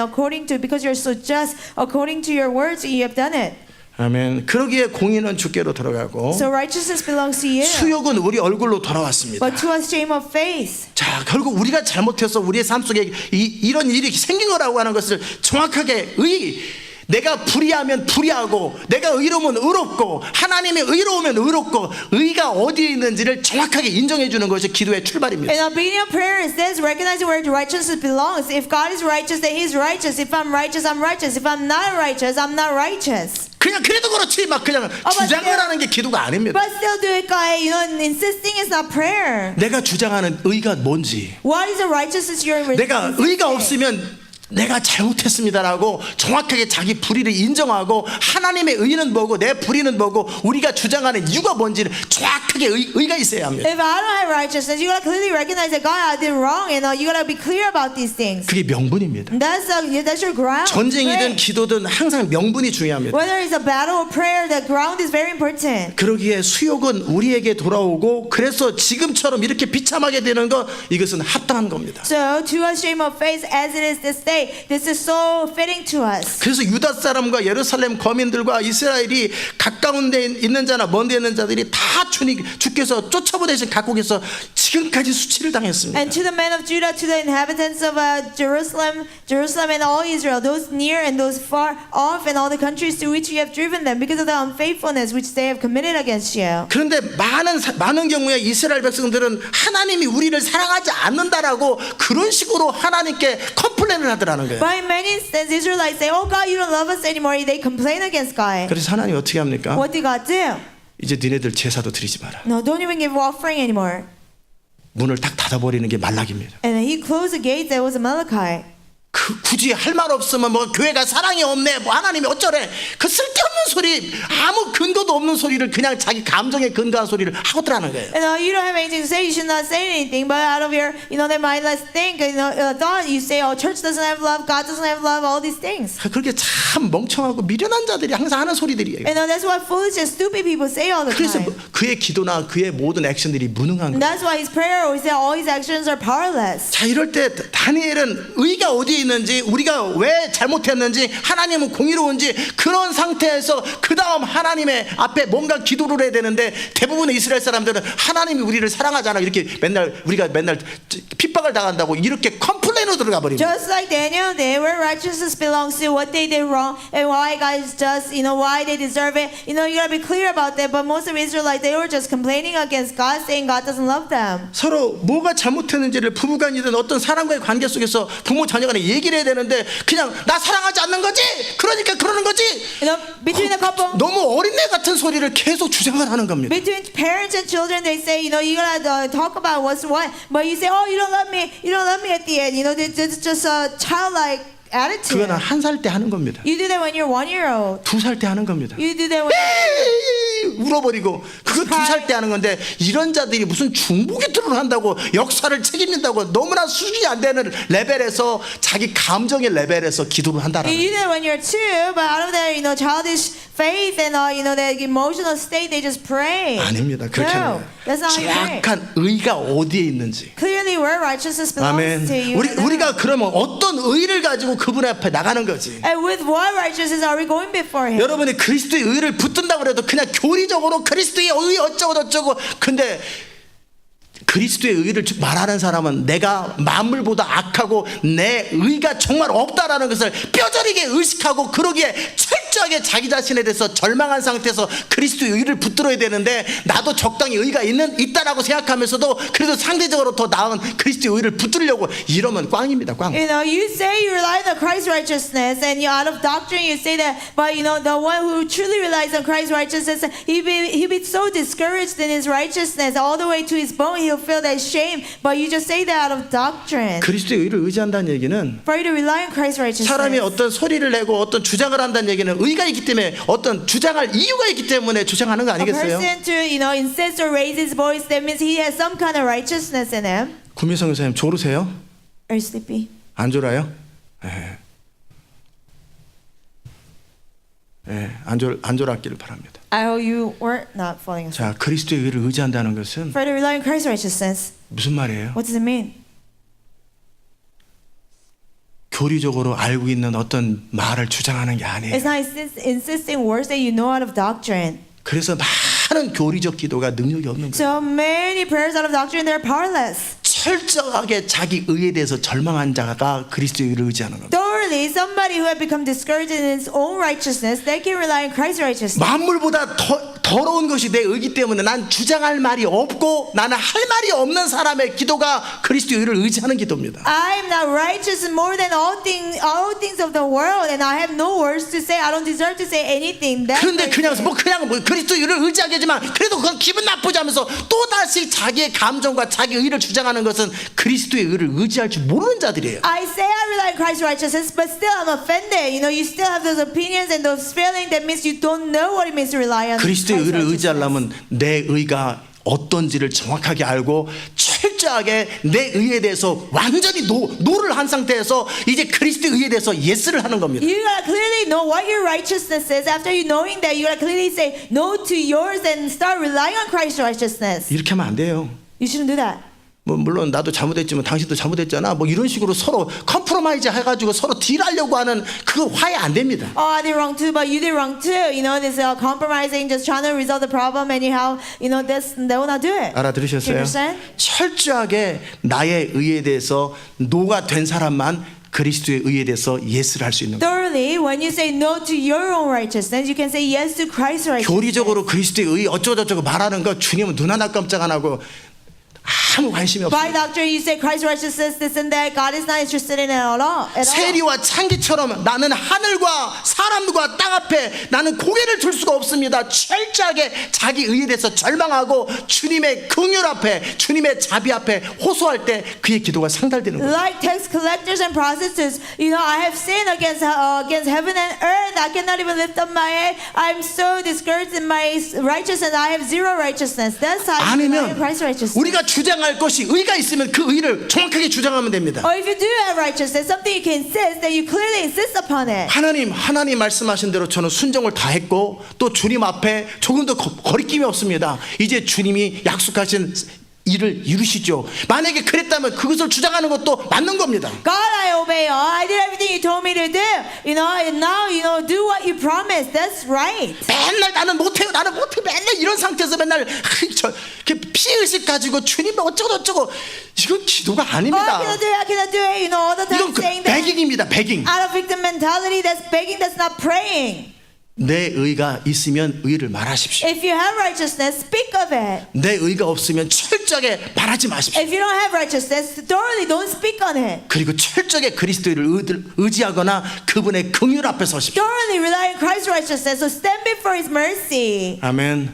because you're so just, according to your words, you have done it. 아멘. 그러기에 공의는 주께로 들어가고 So righteousness belongs to you. 수욕은 우리 얼굴로 돌아왔습니다. But to us shame of face. 자, 결국 우리가 잘못해서 우리의 삶 속에 이런 일이 생긴 거라고 하는 것을 정확하게 내가 불의하면 불의하고 내가 의로우면 의롭고 하나님이 의로우면 의롭고 의가 어디에 있는지를 정확하게 인정해 주는 것이 기도의 출발입니다. And obedient prayer is this, recognizing where righteousness belongs. If God is righteous, then He is righteous. If I'm righteous, I'm righteous. If I'm not righteous, I'm not righteous. 그냥 그래도 그렇지 막 그냥 주장을 하는 게 기도가 아닙니다. But still do it, God. Insisting is not prayer. 내가 주장하는 의가 뭔지 What is the righteousness you're 내가 의가 없으면 내가 잘못했습니다라고 정확하게 자기 불의를 인정하고 하나님의 의는 뭐고 내 불의는 뭐고 우리가 주장하는 이유가 뭔지를 정확하게 의가 있어야 합니다. If I don't have righteousness, you gotta clearly recognize that God, I did wrong, and you gotta be clear about these things. 그게 명분입니다. That's your ground. 전쟁이든 Pray. 기도든 항상 명분이 중요합니다. Whether it's a battle or prayer, the ground is very important. 그러기에 수욕은 우리에게 돌아오고 그래서 지금처럼 이렇게 비참하게 되는 것 이것은 합당한 겁니다. So to us, shame of faith as it is this day, this is so fitting to us. 그래서 유다 사람과 예루살렘 거민들과 이스라엘이 가까운 데 있는 자나 먼 데 있는 자들이 다 주께서 쫓아보내신 각국에서 지금까지 수치를 당했습니다. And to the men of Judah, to the inhabitants of Jerusalem and all Israel, those near and those far off, and all the countries to which you have driven them, because of the unfaithfulness which they have committed against you. 그런데 많은 경우에 이스라엘 백성들은 하나님이 우리를 사랑하지 않는다라고 그런 식으로 하나님께 컴플레인을 하더라는 거예요. But in many instances, Israelites say, "Oh God, you don't love us anymore." They complain against God. 그래서 하나님 어떻게 합니까? What did God do? 이제 니네들 제사도 드리지 마라. No, don't even give offering anymore. 문을 딱 닫아버리는 게 말락입니다. And then He closed the gates. That was a Malachi. 굳이 할 말 없으면 뭐 교회가 사랑이 없네 뭐 하나님이 어쩌래 그 쓸데없는 소리 아무 근거도 없는 소리를 그냥 자기 감정에 근거한 소리를 하고들하는 거예요. And you don't have anything to say. You should not say anything. But out of your, their mindless think, thought, you say, "Oh, church doesn't have love. God doesn't have love." All these things. 그렇게 참 멍청하고 미련한 자들이 항상 하는 소리들이에요. And that's what foolish and stupid people say all the 그래서 time. 그의 기도나 그의 모든 액션들이 무능한 And 거예요. that's why his prayer always said all his actions are powerless. 자 이럴 때 다니엘은 의가 어디에 있는지 우리가 왜 잘못했는지 하나님은 공의로운지 그런 상태에서 그 다음 하나님의 앞에 뭔가 기도를 해야 되는데 대부분의 이스라엘 사람들은 하나님이 우리를 사랑하잖아 이렇게 우리가 맨날 핍박을 당한다고 이렇게 컴플레인으로 들어가 버립니다. Just like Daniel did, where righteousness belongs to what they did wrong and why God is just, why they deserve it. You gotta be clear about that. But most of Israelites, they were just complaining against God, saying God doesn't love them. 서로 뭐가 잘못했는지를 부부간이든 어떤 사람과의 관계 속에서 부모 자녀간에 얘기를 해야 되는데 그냥 나 사랑하지 않는 거지 그러니까 그러는 거지 Between the couple, 너무 어린애 같은 소리를 계속 주장을 하는 겁니다. between parents and children, they say, you gotta talk about what's what. But you say, "Oh, you don't love me at the end." It's just a childlike attitude. 그거는 한 살 때 하는 겁니다. You do that when you're 2 1-year-old. 살 때 하는 겁니다. You do that when 울어버리고 그거 2살 때 하는 건데 이런 자들이 무슨 중보기도를 한다고 역사를 책임진다고 너무나 수준이 안 되는 레벨에서 자기 감정의 레벨에서 기도를 한다라는 you do that when you're 2, but out of their childish faith and that emotional state, they just pray. 아닙니다. 그렇게 No, 하는 that's not how you pray. 정확한 의가 어디에 있는지. Clearly, where righteousness belongs 아멘. to you. 우리가 그러면 어떤 의를 가지고 그분 앞에 나가는 거지. And with what righteousness are we going before Him? 여러분이 그리스도의 의를 붙든다고 해도 그냥 교리적으로 그리스도의 의 어쩌고 저쩌고 근데 그리스도의 의를 말하는 사람은 내가 만물보다 악하고 내 의가 정말 없다라는 것을 뼈저리게 의식하고 그러기에 철저하게 자기 자신에 대해서 절망한 상태에서 그리스도의 의를 붙들어야 되는데 나도 적당히 의가 있다라고 생각하면서도 그래도 상대적으로 더 나은 그리스도의 의를 붙들려고 이러면 꽝입니다. 꽝. You say you rely on Christ's righteousness, and out of doctrine you say that, but the one who truly relies on Christ's righteousness, he be so discouraged in his righteousness all the way to his bone. He'll feel that shame. But you just say that out of doctrine. 그리스도의 의를 의지한다는 얘기는 For you to rely on Christ's righteousness. 사람이 어떤 소리를 내고 어떤 주장을 한다는 얘기는 의가 있기 때문에 어떤 주장할 이유가 있기 때문에 주장하는 거 A 아니겠어요? person to insist or raise his voice, that means he has some kind of righteousness in him. 구미성 교사님 졸으세요? Are you sleepy? 안 졸아요? 예. 예, 안 졸았기를 바랍니다. I hope you were not falling asleep. 자, 그리스도의 의를 의지한다는 것은 For to rely on Christ's righteousness, 무슨 말이에요? what does it mean? 교리적으로 알고 있는 어떤 말을 주장하는 게 아니에요. It's not insisting words that you know out of doctrine. 그래서 많은 교리적 기도가 능력이 없는 거예요. So many prayers out of doctrine, they're powerless. 철저하게 자기 의에 대해서 절망한 자가 그리스도의 의를 의지하는 겁니다. Thoroughly, somebody who had become discouraged in his own righteousness, they can rely on Christ's righteousness. 만물보다 더러운 것이 내 의기 때문에 난 주장할 말이 없고 나는 할 말이 없는 사람의 기도가 그리스도의 의를 의지하는 기도입니다. I am not righteous more than all things of of the world, and I have no words to say. I don't deserve to say anything. That 그런데 그냥 person. 뭐 그리스도를 의지하겠지만 그래도 그건 기분 나쁘지 하면서 또 다시 자기의 감정과 자기 의를 주장하는 것은 그리스도의 의를 의지할 줄 모르는 자들이에요. I say I rely on Christ's righteousness, but still I'm offended. You know, you still have those opinions and those feelings. That means you don't know what it means to rely on 그리스도의 Christ's 의를 righteousness. 의지하려면 내 의가 어떤지를 정확하게 알고 철저하게 내 의에 대해서 완전히 노를 한 상태에서 이제 그리스도의 의에 대해서 예스를 하는 겁니다. You gotta clearly know what your righteousness is. After you knowing that, you gotta clearly say no to yours and start relying on Christ's righteousness. 이렇게 하면 안 돼요. You shouldn't do that. 뭐 물론 나도 잘못했지만 당신도 잘못했잖아. 뭐 이런 식으로 서로 컴프로마이즈 해가지고 서로 딜하려고 하는 그 화해 안 됩니다. Oh, I did wrong too, but you did wrong too. You know, this compromising, just trying to resolve the problem, anyhow. You know, this they will not do it. Do you 알아들으셨어요? understand? 철저하게 나의 의에 대해서 노가 된 사람만 그리스도의 의에 대해서 예스를 할 수 있는 거예요. Thoroughly, when you say no to your own righteousness, you can say yes to Christ's righteousness. 교리적으로 그리스도의 의 어쩌고저쩌고 말하는 거 주님은 눈 하나 깜짝 안 하고 아무 관심이 By 없어요. doctrine, you say Christ's righteousness, this and that. God is not interested in it at all. 세리와 창기처럼 나는 하늘과 사람과 땅 앞에 나는 고개를 들 수가 없습니다. 철저하게 자기 의에 대해서 절망하고 주님의 긍휼 앞에 주님의 자비 앞에 호소할 때 그의 기도가 상달되는 거예요. Like tax collectors and prostitutes, you know, I have sinned against heaven and earth. I cannot even lift up my head. I'm so discouraged in my righteousness. I have zero righteousness. That's how you rely on 아니면 Christ's righteousness. 우리가 주장할 것이 의가 있으면 그 의를 정확하게 주장하면 됩니다. Or if you do have righteousness, something you can insist, then you clearly insist upon it. 하나님 말씀하신 대로 저는 순종을 다 했고 또 주님 앞에 조금도 거리낌이 없습니다. 이제 주님이 약속하신 일을 이루시죠. 만약에 그랬다면 그것을 주장하는 것도 맞는 겁니다. God, I obey all. I did everything you told me to do. You know, and now, you know, do what you promised. That's right. 맨날 나는 못해요 맨날 이런 상태에서 맨날 피의식 가지고 주님 어쩌고 이건 기도가 Oh, I 아닙니다. cannot do it. You know, all the time 이건 saying that. begging입니다. begging. Out of victim mentality, that's begging, that's not praying. 내 의가 있으면 의를 말하십시오. If you have righteousness, speak of it. 내 의가 없으면 철저하게 말하지 마십시오. If you don't have righteousness, thoroughly don't speak on it. 그리고 철저하게 그리스도를 의지하거나 그분의 긍휼 앞에 서십시오. Thoroughly rely on Christ's righteousness, so stand before His mercy. 아멘.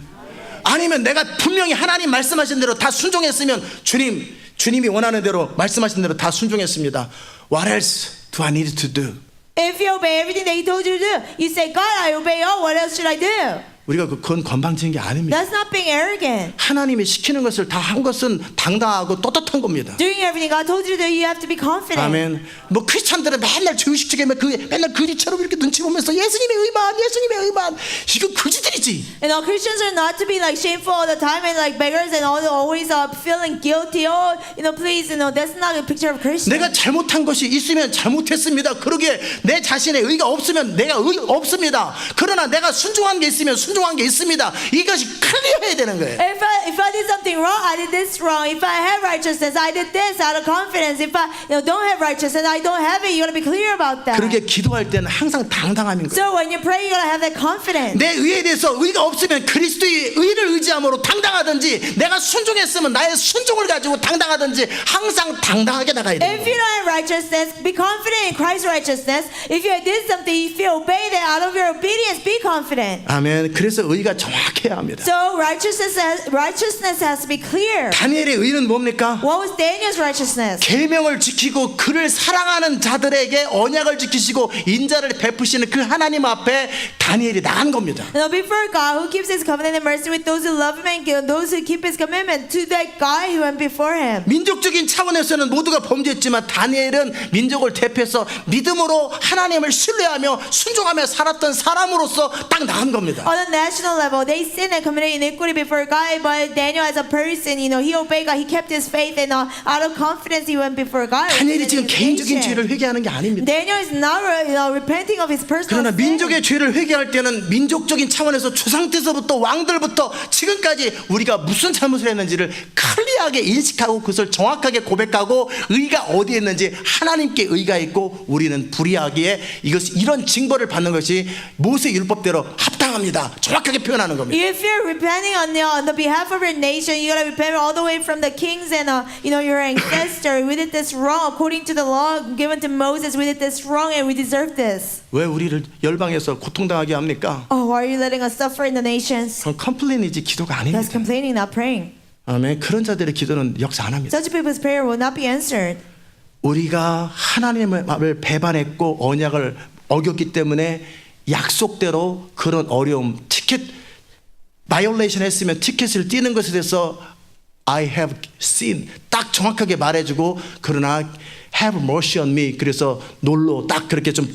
아니면 내가 분명히 하나님 말씀하신 대로 다 순종했으면 주님이 원하는 대로 말씀하신 대로 다 순종했습니다. What else do I need to do? If you obey everything that He told you to do, you say, God, I obey all. What else should I do? 우리가 그건 건방진 게 아닙니다. That's not being arrogant. 하나님이 시키는 것을 다 한 것은 당당하고 떳떳한 겁니다. Doing everything God told you to do, you have to be confident. 아멘. 뭐 크리스찬들은 맨날 주의식 쪽에 맨날 그지처럼 이렇게 눈치 보면서 예수님의 의만 이거 그지들이지. And all Christians are not to be like shameful all the time and like beggars and always feeling guilty. Oh, you know, please, you know, that's not a picture of Christians. 내가 잘못한 것이 있으면 잘못했습니다. 그러기에 내 자신의 의가 없으면 내가 의 없습니다. 그러나 내가 순종한 게 있으면 순종한 게 있습니다. 이것이 클리어해야 되는 거예요. If I did something wrong, I did this wrong. If I have righteousness, I did this out of confidence. If I don't have righteousness, I don't have it. You gotta be clear about that. 그러기에 기도할 때는 항상 당당함인 거예요. So when you pray, you gotta have that confidence. 내 의에 대해서 의가 없으면 그리스도의 의를 의지함으로 당당하든지 내가 순종했으면 나의 순종을 가지고 당당하든지 항상 당당하게 나가야 돼요. If you don't have righteousness, be confident in Christ's righteousness. If you did something, if you obey that out of your obedience, be confident. 아멘. 그래서 의가 정확해야 합니다. So righteousness has to be clear. 다니엘의 의는 뭡니까? What was Daniel's righteousness? 계명을 지키고 그를 사랑하는 자들에게 언약을 지키시고 인자를 베푸시는 그 하나님 앞에 다니엘이 나간 겁니다. Now before God, who keeps His covenant and mercy with those who love Him and those who keep His commandment, to that guy who went before him. 민족적인 차원에서는 모두가 범죄했지만 다니엘은 민족을 대표해서 믿음으로 하나님을 신뢰하며 순종하며 살았던 사람으로서 딱 나간 겁니다. On a national level, they sinned and committed iniquity before God, but Daniel as a person, you know, he obeyed God, he kept his faith, and out of confidence he went before God. 다니엘이 지금 개인적인 죄를 회개하는 게 아닙니다. Daniel is not repenting of his personal 그러나 sin. 민족의 죄를 회개할 때는 민족적인 차원에서 주상 때서부터 왕들부터 지금까지 우리가 무슨 잘못을 했는지를 클리어하게 인식하고 그것을 정확하게 고백하고 의가 어디에 있는지 하나님께 의가 있고 우리는 불의하기에 이런 징벌을 받는 것이 모세 율법대로 합당합니다. 정확하게 표현하는 겁니다. If you're repenting on the behalf of your nation, you gotta repent all the way from the kings and your ancestor. We did this wrong according to the law given to Moses. We did this wrong and we deserve this. 왜 우리를 열방에서 고통당하게 합니까? Oh, why are you letting us suffer in the nations? 그건 컴플레인이지 기도가 That's 아닙니다. complaining, not praying. 아멘. 그런 자들의 기도는 역사 안 합니다. Such people's prayer will not be answered. 우리가 하나님을 배반했고 언약을 어겼기 때문에 약속대로 그런 어려움, 티켓 바이올레이션 했으면 티켓을 띄는 것에 대해서 I have seen 딱 정확하게 말해주고 그러나 have mercy on me 그래서 놀로 딱 그렇게 좀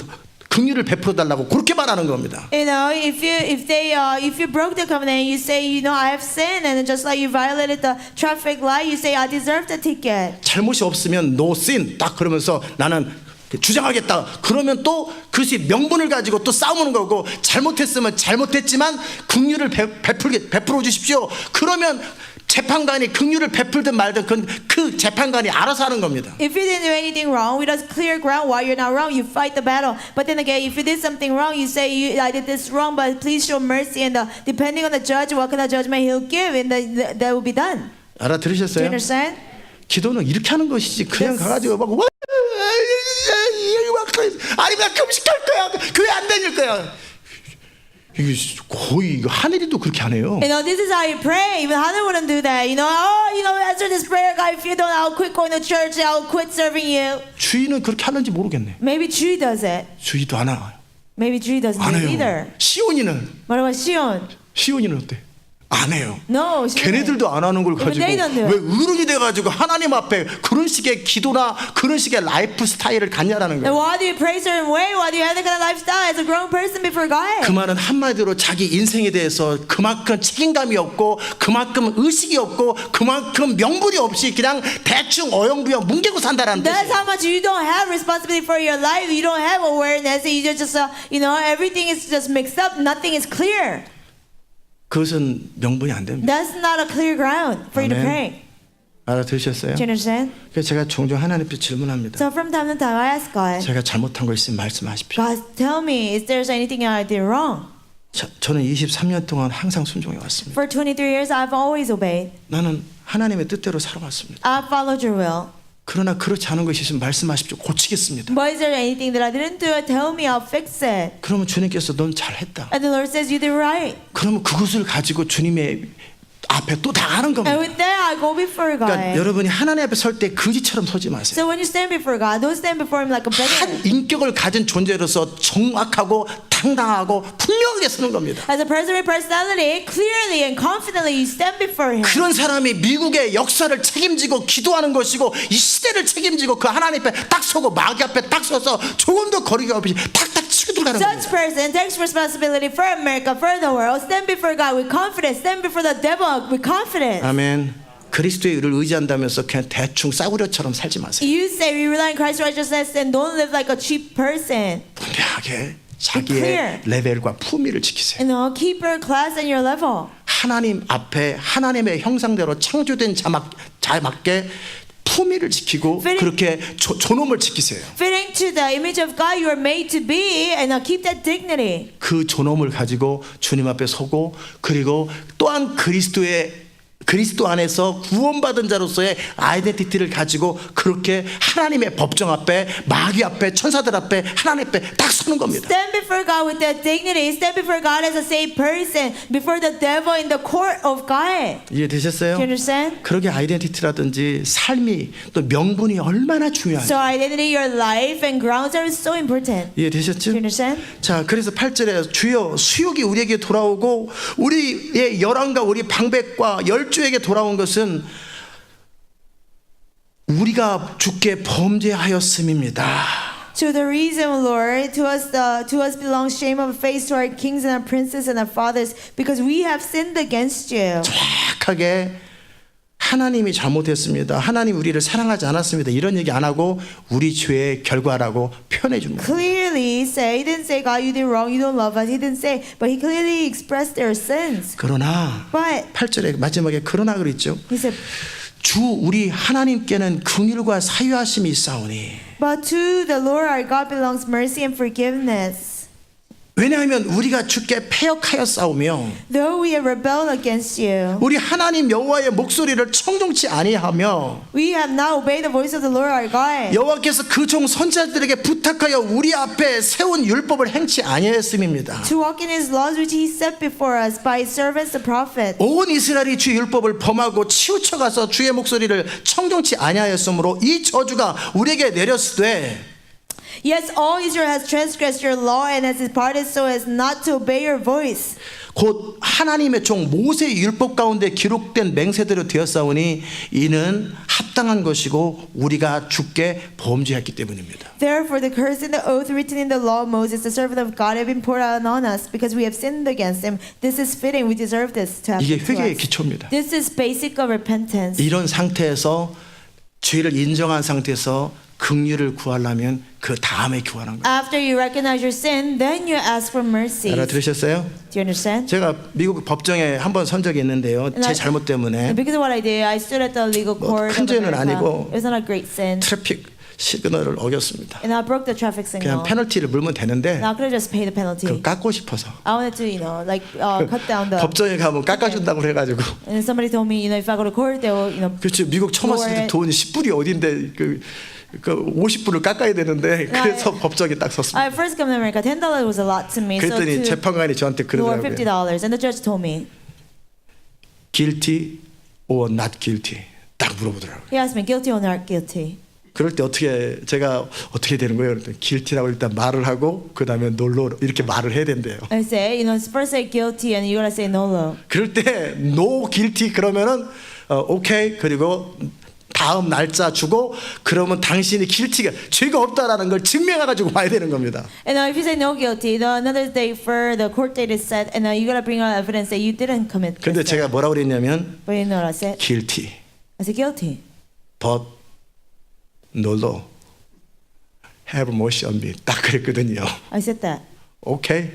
긍휼을 베풀어 달라고 그렇게 말하는 겁니다. You know, if you broke the covenant, you say, I have sinned, and just like you violated the traffic light, you say, I deserve the ticket. 잘못이 없으면 no sin 딱 그러면서 나는 주장하겠다. 그러면 또 그것이 명분을 가지고 또 싸우는 거고 잘못했으면 잘못했지만 긍휼을 베풀어 주십시오. 그러면 재판관이 긍휼을 베풀든 말든 그 재판관이 알아서 하는 겁니다. If you didn't do anything wrong, we just clear ground while you're not wrong. You fight the battle. But then again, if you did something wrong, you say, I did this wrong, but please show mercy. And depending on the judge, what kind of judgment he'll give, and that will be done. Do you 알아들으셨어요? understand? 기도는 이렇게 하는 것이지 그냥 Yes. 가가지고 막 아니 나 금식할 거야 교회 안 다닐 거야 이게 거의 하늘이도 그렇게 안 해요. This is how you pray. Even Hannah wouldn't do that. Answer this prayer, God. If you don't, I'll quit going to church. I'll quit serving you. 주인은 그렇게 하는지 모르겠네. Maybe Jude does it. 주의도 안 해요. Maybe Jude doesn't 안 do it 해요. either. 시온이는 What about Shion? 어때? 안 해요. No, she 걔네들도 안 하는 걸 가지고 they don't do 왜 it. 어른이 돼가지고 하나님 앞에 그런 식의 기도나 그런 식의 라이프 스타일을 갖냐라는 Then 거예요. why do you pray a certain way? Why do you have that kind of lifestyle as a grown person before God? 그 말은 한마디로 자기 인생에 대해서 그만큼 책임감이 없고 그만큼 의식이 없고 그만큼 명분이 없이 그냥 대충 어영부영 뭉개고 산다라는 That's 뜻이에요. how much you don't have responsibility for your life. You don't have awareness. You just, everything is just mixed up. Nothing is clear. 그것은 명분이 안 됩니다. That's not a clear ground for you to Amen. pray. 알아들으셨어요? Do you understand? 그래서 제가 종종 하나님께 질문합니다. So from time to time, I ask God, 제가 잘못한 거 있으면 말씀하십시오. God, tell me, is there anything I did wrong? 저는 23년 동안 항상 순종해 왔습니다. For 23 years, I've always obeyed. 나는 하나님의 뜻대로 살아왔습니다. I've followed your will. 그러나 그렇지 않은 것이 있으면 말씀하십시오. 고치겠습니다. But is there anything that I didn't do? Tell me, I'll fix it. 그러면 주님께서 넌 잘했다. And the Lord says, you did right. 그러면 그것을 가지고 주님의 앞에 또 나가는 겁니다. And with that, I go before God. 그러니까 여러분이 하나님 앞에 설 때 거지처럼 서지 마세요. So when you stand before God, don't stand before Him like a 한 beggar. 인격을 가진 존재로서 정확하고 당당하고 분명하게 서는 겁니다. As a person with personality, clearly and confidently you stand before Him. 그런 사람이 미국의 역사를 책임지고 기도하는 것이고 이 시대를 책임지고 그 하나님 앞에 딱 서고 마귀 앞에 딱 서서 조금도 거리가 없이 탁탁 치고 들어가는 Such 겁니다. person takes responsibility for America, for the world. Stand before God with confidence. Stand before the devil with confidence. 아멘. 그리스도의 의를 의지한다면서 그냥 대충 싸구려처럼 살지 마세요. You say we rely on Christ's righteousness and don't live like a cheap person. 분명하게 자기의 clear. 레벨과 품위를 지키세요. Keep your class and your level. 하나님 앞에 하나님의 형상대로 창조된 자에 맞게 품위를 지키고 Fitting- 그렇게 존엄을 지키세요. Fitting to the image of God you are made to be and keep that dignity. 그 존엄을 가지고 주님 앞에 서고 그리고 또한 그리스도 안에서 구원받은 자로서의 아이덴티티를 가지고 그렇게 하나님의 법정 앞에 마귀 앞에 천사들 앞에 하나님 앞에 딱 서는 겁니다. Stand before God with that dignity. Stand before God as a saved person. Before the devil in the court of God. 이해되셨어요? Do you understand? 그러게 아이덴티티라든지 삶이 또 명분이 얼마나 중요한지 So identity, your life, and grounds are so important. 이해되셨죠? Do you understand? 자, 그래서 8절에 주여 수욕이 우리에게 돌아오고 우리의 열왕과 우리 방백과 열주에게 돌아온 것은 우리가 주께 범죄하였음입니다. To the reason, Lord, to us belongs shame of face to our kings and our princes and our fathers, because we have sinned against you. 정확하게 하나님이 잘못했습니다. 하나님 우리를 사랑하지 않았습니다. 이런 얘기 안 하고 우리 죄의 결과라고 표현해 줍니다. Clearly say, he didn't say, God, you did wrong, you don't love us. He didn't say, but he clearly expressed their sins. 그러나 But 8절에 마지막에 그러나 그랬죠. he said, 주 우리 하나님께는 긍휼과 사유하심이 있사오니 but to the Lord our God belongs mercy and forgiveness. 왜냐하면 우리가 주께 패역하였사오며 Though we have rebelled against you, 우리 하나님 여호와의 목소리를 청종치 아니하며 we have not obeyed the voice of the Lord our God. 여호와께서 그 종 선지자들에게 부탁하여 우리 앞에 세운 율법을 행치 아니하였음입니다. To walk in His laws which He set before us by His servants the prophets. 온 이스라엘이 주의 율법을 범하고 치우쳐가서 주의 목소리를 청종치 아니하였으므로 이 저주가 우리에게 내렸으되 Yes, all Israel has transgressed your law and has departed so as not to obey your voice. 곧 하나님의 종 모세의 율법 가운데 기록된 맹세대로 되었사오니 이는 합당한 것이고 우리가 주께 범죄했기 때문입니다. Therefore, the curse and the oath written in the law of Moses, the servant of God, have been poured out on us because we have sinned against Him. This is fitting. We deserve this to 이게 happen to 회개의 us. 기초입니다. This is basic of repentance. 이런 상태에서 죄를 인정한 상태에서 긍휼을 구하려면 그 다음에 구하는 거예요. After you recognize your sin, then you ask for mercy. Do 알아들으셨어요? you understand? 제가 미국 법정에 한 번 선 적이 있는데요. 제 잘못 때문에 And because of what I did, I stood at the legal court 큰 of 죄는 America. 아니고 It was not a great sin. 트래픽 시그널을 어겼습니다. And I broke the traffic 그냥 signal. 페널티를 물면 되는데 And I could have just paid the 그걸 penalty. 깎고 싶어서 I wanted to, cut down the. 법정에 가면 깎아준다고 그래가지고 And somebody told me, if I go to court, they will, 그렇죠. 미국 처음 왔을 때 돈이 10불이 어딘데 그 50불을 깎아야 되는데 그래서 법정에 딱 섰습니다. I first come to America, $10 was a lot to me. So 그랬더니 to 재판관이 저한테 lower 그러더라고요. $50, and the judge told me. Guilty or not guilty 딱 물어보더라고요. He asked me, guilty or not guilty? 그럴 때 제가 어떻게 되는 거예요? 그랬더니 guilty라고 일단 말을 하고 그 다음에 nolo 이렇게 말을 해야 된대요. I say, first say guilty, and you gotta say no. 그럴 때 no guilty 그러면은 오케이 그리고 다음 날짜 주고 그러면 당신이 guilty가 죄가 없다라는 걸 증명해가지고 와야 되는 겁니다. And if you say no guilty, another day for the court date is set, and you gotta bring out evidence that you didn't commit. 근데 this sin. 제가 뭐라고 그랬냐면 But you know what I said? guilty I said guilty. but nolo have mercy on me 딱 그랬거든요. I said that. 오케이.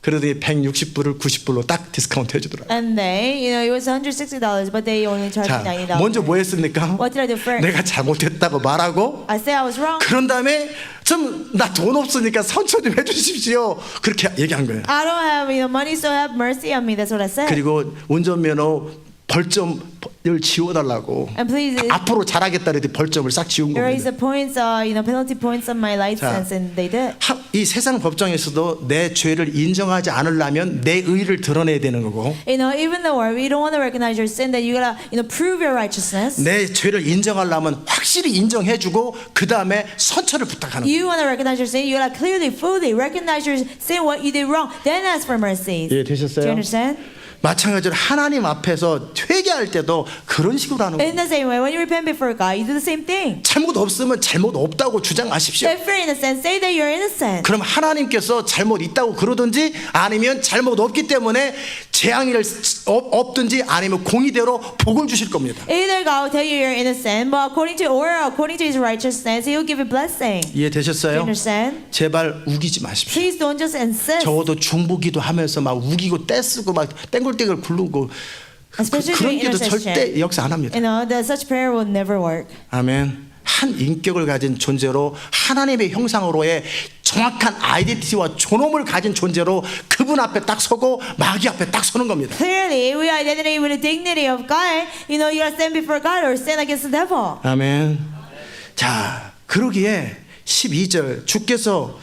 그러더니 160불을 90불로 딱 디스카운트 해주더라고요. And they, it was $160, but they only charged 자, me $90. 먼저 뭐 했습니까? What did I do first? 내가 잘못했다고 말하고 I said I was wrong. 그런 다음에 좀 나 돈 없으니까 선처 좀 해주십시오. 그렇게 얘기한 거예요. I don't have money, so have mercy on me. That's what I said. 그리고 운전면허 벌점을 지워달라고 And please 앞으로 잘하겠다 그랬더니 벌점을 싹 지운 erase 겁니다. the points, penalty points on my license, and they did. 이 세상 법정에서도 내 죄를 인정하지 않으려면 내 의를 드러내야 되는 거고 Even though we don't want to recognize your sin, that you gotta, prove your righteousness. 내 죄를 인정하려면 확실히 인정해주고 그 다음에 선처를 부탁하는 거예요. You want to recognize your sin, you gotta clearly, fully recognize your sin, what you did wrong, then ask for mercy. 예, Do you 되셨어요? understand? 마찬가지로 하나님 앞에서 회개할 때도 그런 식으로 하는 In 거예요. the same way, when you repent before God, you do the same thing. 잘못 없으면 잘못 없다고 주장하십시오. If you're innocent, say that you're innocent. 그럼 하나님께서 잘못 있다고 그러든지 아니면 잘못 없기 때문에 재앙을 없든지 아니면 공의대로 복을 주실 겁니다. Either God will tell you you're innocent, but according to His righteousness, He will give you blessing. Do you 이해되셨어요? understand? 제발 우기지 마십시오. Please don't just insist. 적어도 중보기도 하면서 막 우기고 떼쓰고 막 땡글땡글 굴르고 Especially 그런 during 기도 intercession. 절대 역사 안 합니다. That such prayer will never work. 아멘. 한 인격을 가진 존재로 하나님의 형상으로의 정확한 아이덴티티와 존엄을 가진 존재로 그분 앞에 딱 서고 마귀 앞에 딱 서는 겁니다. Clearly, we identity with the dignity of God. You gotta stand before God or stand against the devil. 아멘. 자, 그러기에 12절 주께서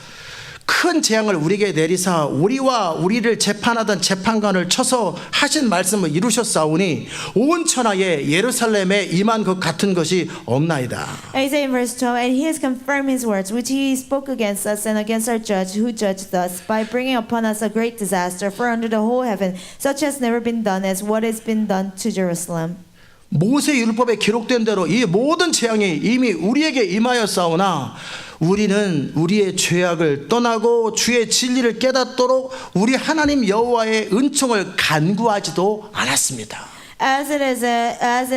큰 재앙을 우리에게 내리사 우리와 우리를 재판하던 재판관을 쳐서 하신 말씀을 이루셨사오니 온 천하에 예루살렘에 임한 것 같은 것이 없나이다. And he said in verse 12, and He has confirmed His words, which He spoke against us and against our judge who judged us, by bringing upon us a great disaster. For under the whole heaven, such has never been done as what has been done to Jerusalem. 모세 율법에 기록된 대로 이 모든 재앙이 이미 우리에게 임하였사오나 우리는 우리의 죄악을 떠나고 주의 진리를 깨닫도록 우리 하나님 여호와의 은총을 간구하지도 않았습니다. As it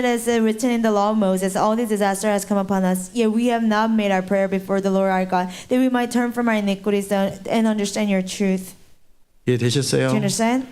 is written in the law of Moses, all this disaster has come upon us. Yet we have not made our prayer before the Lord our God, that we might turn from our iniquities and understand your truth. 예, 되셨어요? Do you understand?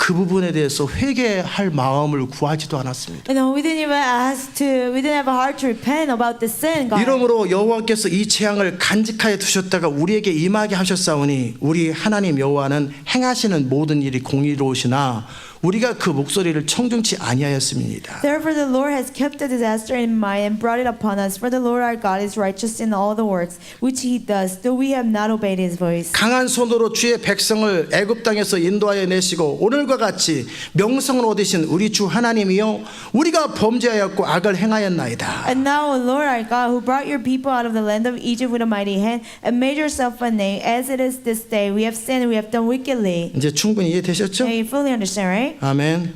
그 부분에 대해서 회개할 마음을 구하지도 않았습니다. We didn't even we didn't have a heart to repent about the sin, God. 이러므로 여호와께서 이 재앙을 간직하여 두셨다가 우리에게 임하게 하셨사오니 우리 하나님 여호와는 행하시는 모든 일이 공의로우시나 우리가 그 목소리를 청중치 아니하였음이니이다. Therefore the Lord has kept the disaster in mind and brought it upon us. For the Lord our God is righteous in all the works which He does, though we have not obeyed His voice. 강한 손으로 주의 백성을 애굽 땅에서 인도하여 내시고 오늘과 같이 명성을 얻으신 우리 주 하나님이여 우리가 범죄하였고 악을 행하였나이다. And now, O Lord our God, who brought your people out of the land of Egypt with a mighty hand and made yourself a name, as it is this day, we have sinned, we have done wickedly. 이제 충분히 이해되셨죠? Yeah, you fully understand, right? 아멘.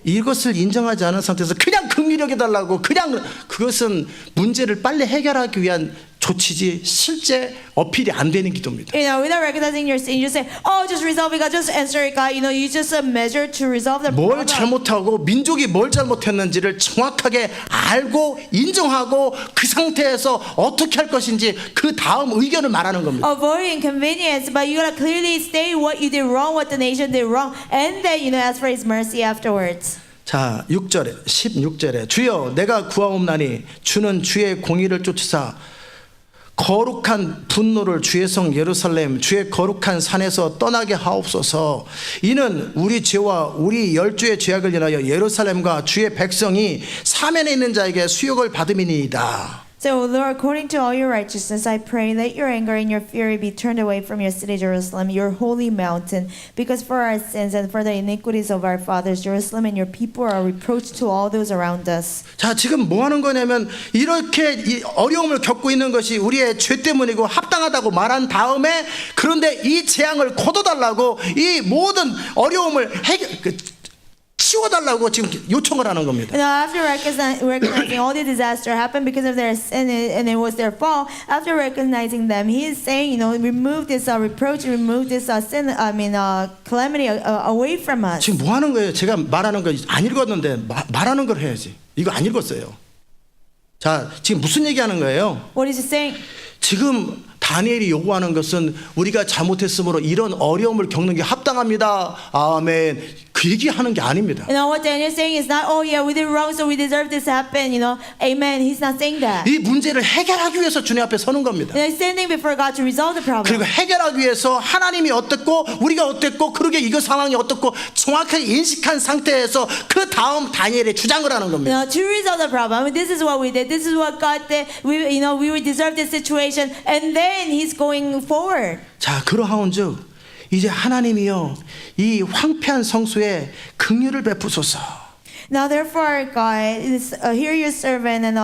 이것을 인정하지 않은 상태에서 그냥 긍휼히 달라고 그냥 그것은 문제를 빨리 해결하기 위한 조치지 실제 어필이 안 되는 기도입니다. Without recognizing your sin, you say, "Oh, just resolve it, God. Just answer it, God." You just a measure to resolve the 뭘 problem. 잘못하고 민족이 뭘 잘못했는지를 정확하게 알고 인정하고 그 상태에서 어떻게 할 것인지 그 다음 의견을 말하는 겁니다. Avoid inconvenience, but you gotta clearly state what you did wrong, what the nation did wrong, and then ask for His mercy afterwards. 자, 6절에 16절에 주여 내가 구하옵나니 주는 주의 공의를 쫓으사 거룩한 분노를 주의 성 예루살렘 주의 거룩한 산에서 떠나게 하옵소서. 이는 우리 죄와 우리 열주의 죄악을 인하여 예루살렘과 주의 백성이 사면에 있는 자에게 수욕을 받음이니이다. So, Lord, according to all your righteousness, I pray, let your anger and your fury be turned away from your city, Jerusalem, your holy mountain, because for our sins and for the iniquities of our fathers, Jerusalem and your people are a reproach to all those around us. 자, 지금 뭐 하는 거냐면 이렇게 이 어려움을 겪고 있는 것이 우리의 죄 때문이고 합당하다고 말한 다음에 그런데 이 재앙을 거둬달라고 이 모든 어려움을 치워달라고 지금 요청을 하는 겁니다. After recognizing all the disaster happened because of their sin and it was their fault, after recognizing them, he is saying, remove this reproach, remove this calamity away from us. 지금 뭐 하는 거예요? 제가 말하는 거 안 읽었는데 말하는 걸 해야지. 이거 안 읽었어요. 자, 지금 무슨 얘기하는 거예요? What is he saying? 지금 다니엘이 요구하는 것은 우리가 잘못했으므로 이런 어려움을 겪는 게 합당합니다. 아멘. 그 얘기하는 게 아닙니다. What Daniel is saying is not, oh yeah, we did wrong, so we deserve this to happen. Amen. He's not saying that. 이 문제를 해결하기 위해서 주님 앞에 서는 겁니다. He's standing before God to resolve the problem. 그리고 해결하기 위해서 하나님이 어떻고 우리가 어땠고 그러게 이거 상황이 어떻고 정확하게 인식한 상태에서 그 다음 다니엘의 주장을 하는 겁니다. To resolve the problem, this is what we did. This is what God did. We deserve this situation, and then He's going forward. 자, 그러하온즉 이제 하나님이여 이 황폐한 성소에 긍휼을 베푸소서. Now therefore, God, hear your servant and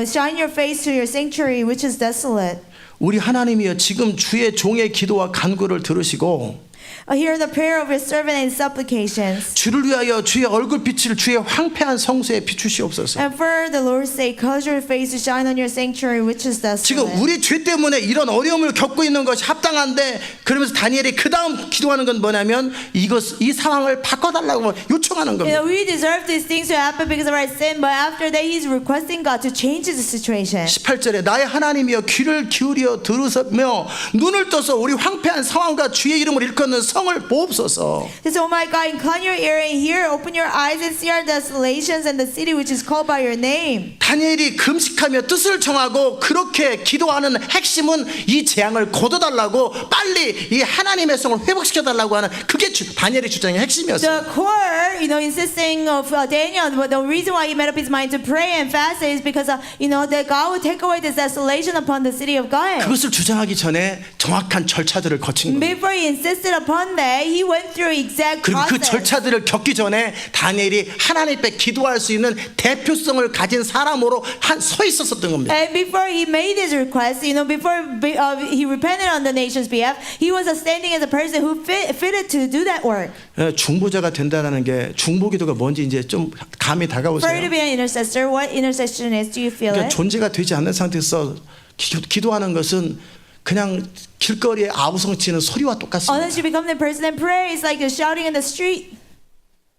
shine your face to your sanctuary, which is desolate. 우리 하나님이여 지금 주의 종의 기도와 간구를 들으시고 Hear the prayer of your servant and his supplications. 주를 위하여 주의 얼굴빛을 주의 황폐한 성소에 비추시옵소서. And for the Lord's sake, cause your face to shine on your sanctuary, which is 지금 desolate. 우리 죄 때문에 이런 어려움을 겪고 있는 것이 합당한데 그러면서 다니엘이 그 다음 기도하는 건 뭐냐면 이 상황을 바꿔달라고 요청하는 겁니다. We deserve these things to happen because of our sin, but after that, he's requesting God to change the situation. 18절에 나의 하나님이여 귀를 기울여 들으시며 눈을 떠서 우리 황폐한 상황과 주의 이름을 일컫는 성을 보옵소서. So, oh my God, incline your ear and hear, open your eyes and see our desolations and the city which is called by your name. 다니엘이 금식하며 뜻을 청하고 그렇게 기도하는 핵심은 이 재앙을 거둬달라고 빨리 이 하나님의 성을 회복시켜달라고 하는 그게 다니엘의 주장의 핵심이었어요. The core, insisting of Daniel, but the reason why he made up his mind to pray and fast is because, that God would take away this desolation upon the city of God. 그것을 주장하기 전에 정확한 절차들을 거친 겁니다. Before he insisted upon that, he went through exact 그리고 그 process. 절차들을 겪기 전에 다니엘이 하나님 앞에 기도할 수 있는 대표성을 가진 사람으로 서 있었던 겁니다. And before he made his request, before he repented on the nation's behalf, he was standing as a person who fitted to do that work. 중보자가 된다는 게 중보기도가 뭔지 이제 좀 감이 For you to 다가오세요. be an intercessor, what intercession is? Do you feel 그러니까 it? 존재가 되지 않는 상태에서 기도하는 것은 그냥 길거리에 아우성치는 소리와 똑같습니다. Unless you become the person and pray, it's like you're shouting in the street.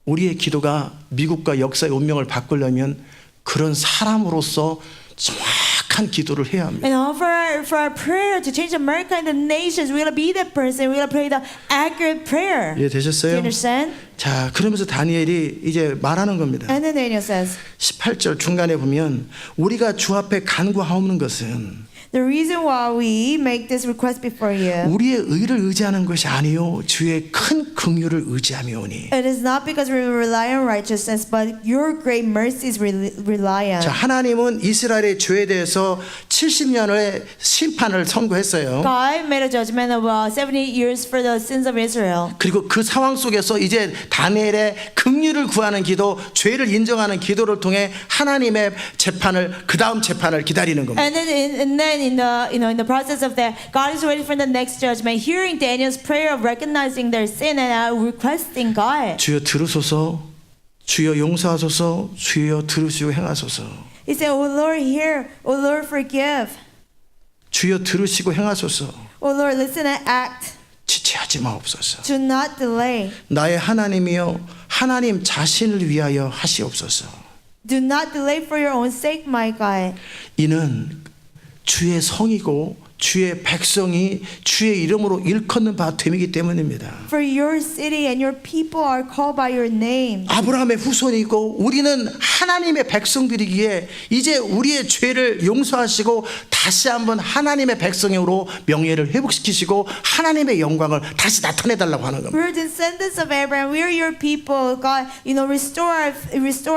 우리의 기도가 미국과 역사의 운명을 바꾸려면 그런 사람으로서 정확한 기도를 해야 합니다. And all for our our prayer to change America and the nations, we're gonna be that person. We're gonna pray the accurate prayer. Do you 이해되셨어요? understand? 자, 그러면서 다니엘이 이제 말하는 겁니다. And then Daniel says, 18절 중간에 보면 우리가 주 앞에 간구하옵는 것은 the reason why we make this request before you, 우리의 의를 의지하는 것이 아니요 주의 큰 긍휼을 의지하며오니. it is not because we rely on righteousness, but your great mercies rely on. 자, 하나님은 이스라엘의 죄에 대해서 70년의 심판을 선고했어요. God made a judgment of 70 years for the sins of Israel. 그리고 그 상황 속에서 이제 다니엘의 긍휼을 구하는 기도, 죄를 인정하는 기도를 통해 하나님의 재판을 그 다음 재판을 기다리는 겁니다. And then in the process of that, God is waiting for the next judgment, hearing Daniel's prayer of recognizing their sin and requesting God. 주여 들으소서, 주여 용서하소서, 주여 들으시고 행하소서. He said, "O Lord, hear. O Lord, forgive. 주여 들으시고 행하소서. O Lord, listen and act. 지체하지 마옵소서. Do not delay. 나의 하나님이여 하나님 자신을 위하여 하시옵소서. Do not delay for your own sake, my God." 이는 주의 성이고 주의 백성이 주의 이름으로 일컫는 바 됨이기 때문입니다. For your city and your people are called by your name. 아브라함의 후손이고 우리는 하나님의 백성들이기에 이제 우리의 죄를 용서하시고 다시 한번 하나님의 백성으로 명예를 회복시키시고 하나님의 영광을 다시 나타내달라고 하는 겁니다. We're descendants of Abraham. We're your people. God, restore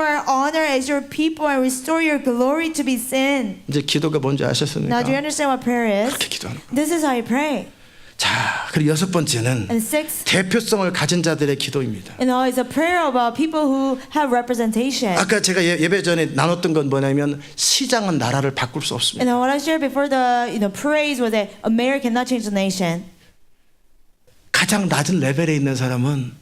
our honor as your people and restore your glory to be seen. 이제 기도가 뭔지 아셨습니까? Now, do you understand what prayer is? 그렇게 기도하는 거예요. This is how you pray. 자, 그리고 여섯 번째는 And sixth, 대표성을 가진 자들의 기도입니다. it's a prayer about people who have representation. 아까 제가 예배 전에 나눴던 건 뭐냐면 시장은 나라를 바꿀 수 없습니다. And what I shared before the praise was that America cannot change the nation. 가장 낮은 레벨에 있는 사람은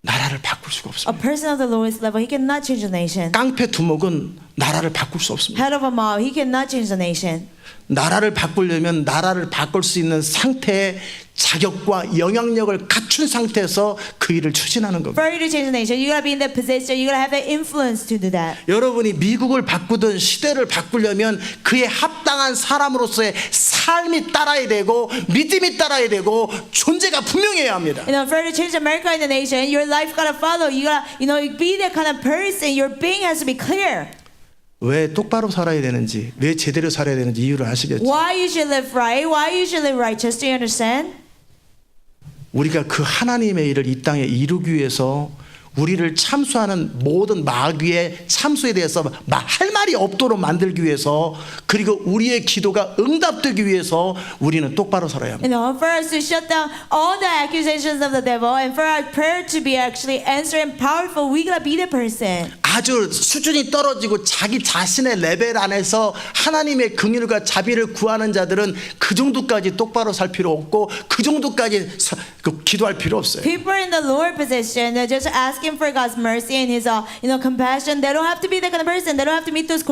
나라를 바꿀 수가 A 없습니다. person of the lowest level, he cannot change the nation. 깡패 두목은 나라를 바꿀 수 없습니다. Head of a mob, he cannot change the nation. 나라를 바꾸려면 나라를 바꿀 수 있는 상태의 자격과 영향력을 갖춘 상태에서 그 일을 추진하는 겁니다. For you to change the nation, you gotta be in that position. You gotta have that influence to do that. 여러분이 미국을 바꾸든 시대를 바꾸려면 그에 합당한 사람으로서의 삶이 따라야 되고 믿음이 따라야 되고 존재가 분명해야 합니다. For you to change America and the nation, your life gotta follow. You gotta, be that kind of person. Your being has to be clear. 왜 똑바로 살아야 되는지, 왜 제대로 살아야 되는지 이유를 아시겠죠? Why you should live right? Why you should live righteous? Do you understand? 우리가 그 하나님의 일을 이 땅에 이루기 위해서 우리를 참수하는 모든 마귀의 참수에 대해서 할 말이 없도록 만들기 위해서 그리고 우리의 기도가 응답되기 위해서 우리는 똑바로 살아야 합니다. For us to shut down all the accusations of the devil and for our prayer to be actually answered and powerful, we gotta be the person. 아주 수준이 떨어지고 자기 자신의 레벨 안에서 하나님의 긍휼과 자비를 구하는 자들은 그 정도까지 똑바로 살 필요 없고 그 정도까지 기도할 필요 없어요. People in the lower position, they're just asking for God's mercy and His, compassion. They don't have to be that kind of person. They don't have to meet those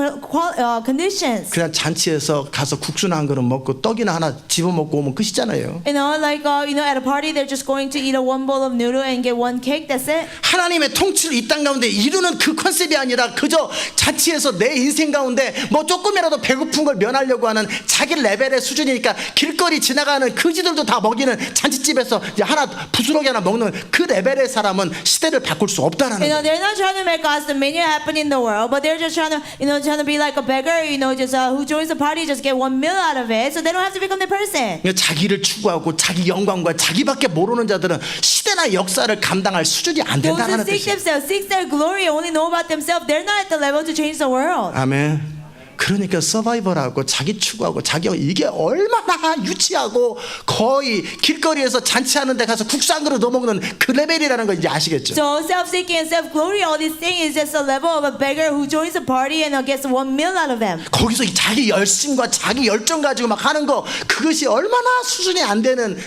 conditions. 그냥 잔치에서 가서 국수나 한 그릇 먹고 떡이나 하나 집어 먹고 오면 끝이잖아요. At a party, they're just going to eat one bowl of noodle and get one cake. That's it. 하나님의 통치를 이 땅 가운데 이루는 그 컨셉이 아니라 그저 자치해서 내 인생 가운데 뭐 조금이라도 배고픈 걸 면하려고 하는 자기 레벨의 수준이니까 길거리 지나가는 그지들도 다 먹이는 잔치집에서 이제 하나 부스러기 하나 먹는 그 레벨의 사람은 시대를 바꿀 수 없다라는 거예요. They're not trying to make God's dominion happen in the world, but they're just trying to be like a beggar, just who joins the party, just get one meal out of it, so they don't have to become the person. 자기를 추구하고 자기 영광과 자기밖에 모르는 자들은 시대나 역사를 감당할 수준이 안 Those who 된다는 seek 뜻이에요. themselves, seek their glory, only know about themselves. They're not at the level to change the world. 아멘. 그러니까 서바이벌하고 자기 추구하고 자기 이게 얼마나 유치하고 거의 길거리에서 잔치하는 데 가서 국수 한 그릇 더 먹는 그 레벨이라는 거 이제 아시겠죠? So self-seeking and self-glory, all these things is just a level of a beggar who joins a party and gets one meal out of them. 거기서 자기 열심과 자기 열정 가지고 막 하는 거 그것이 얼마나 수준이 안 되는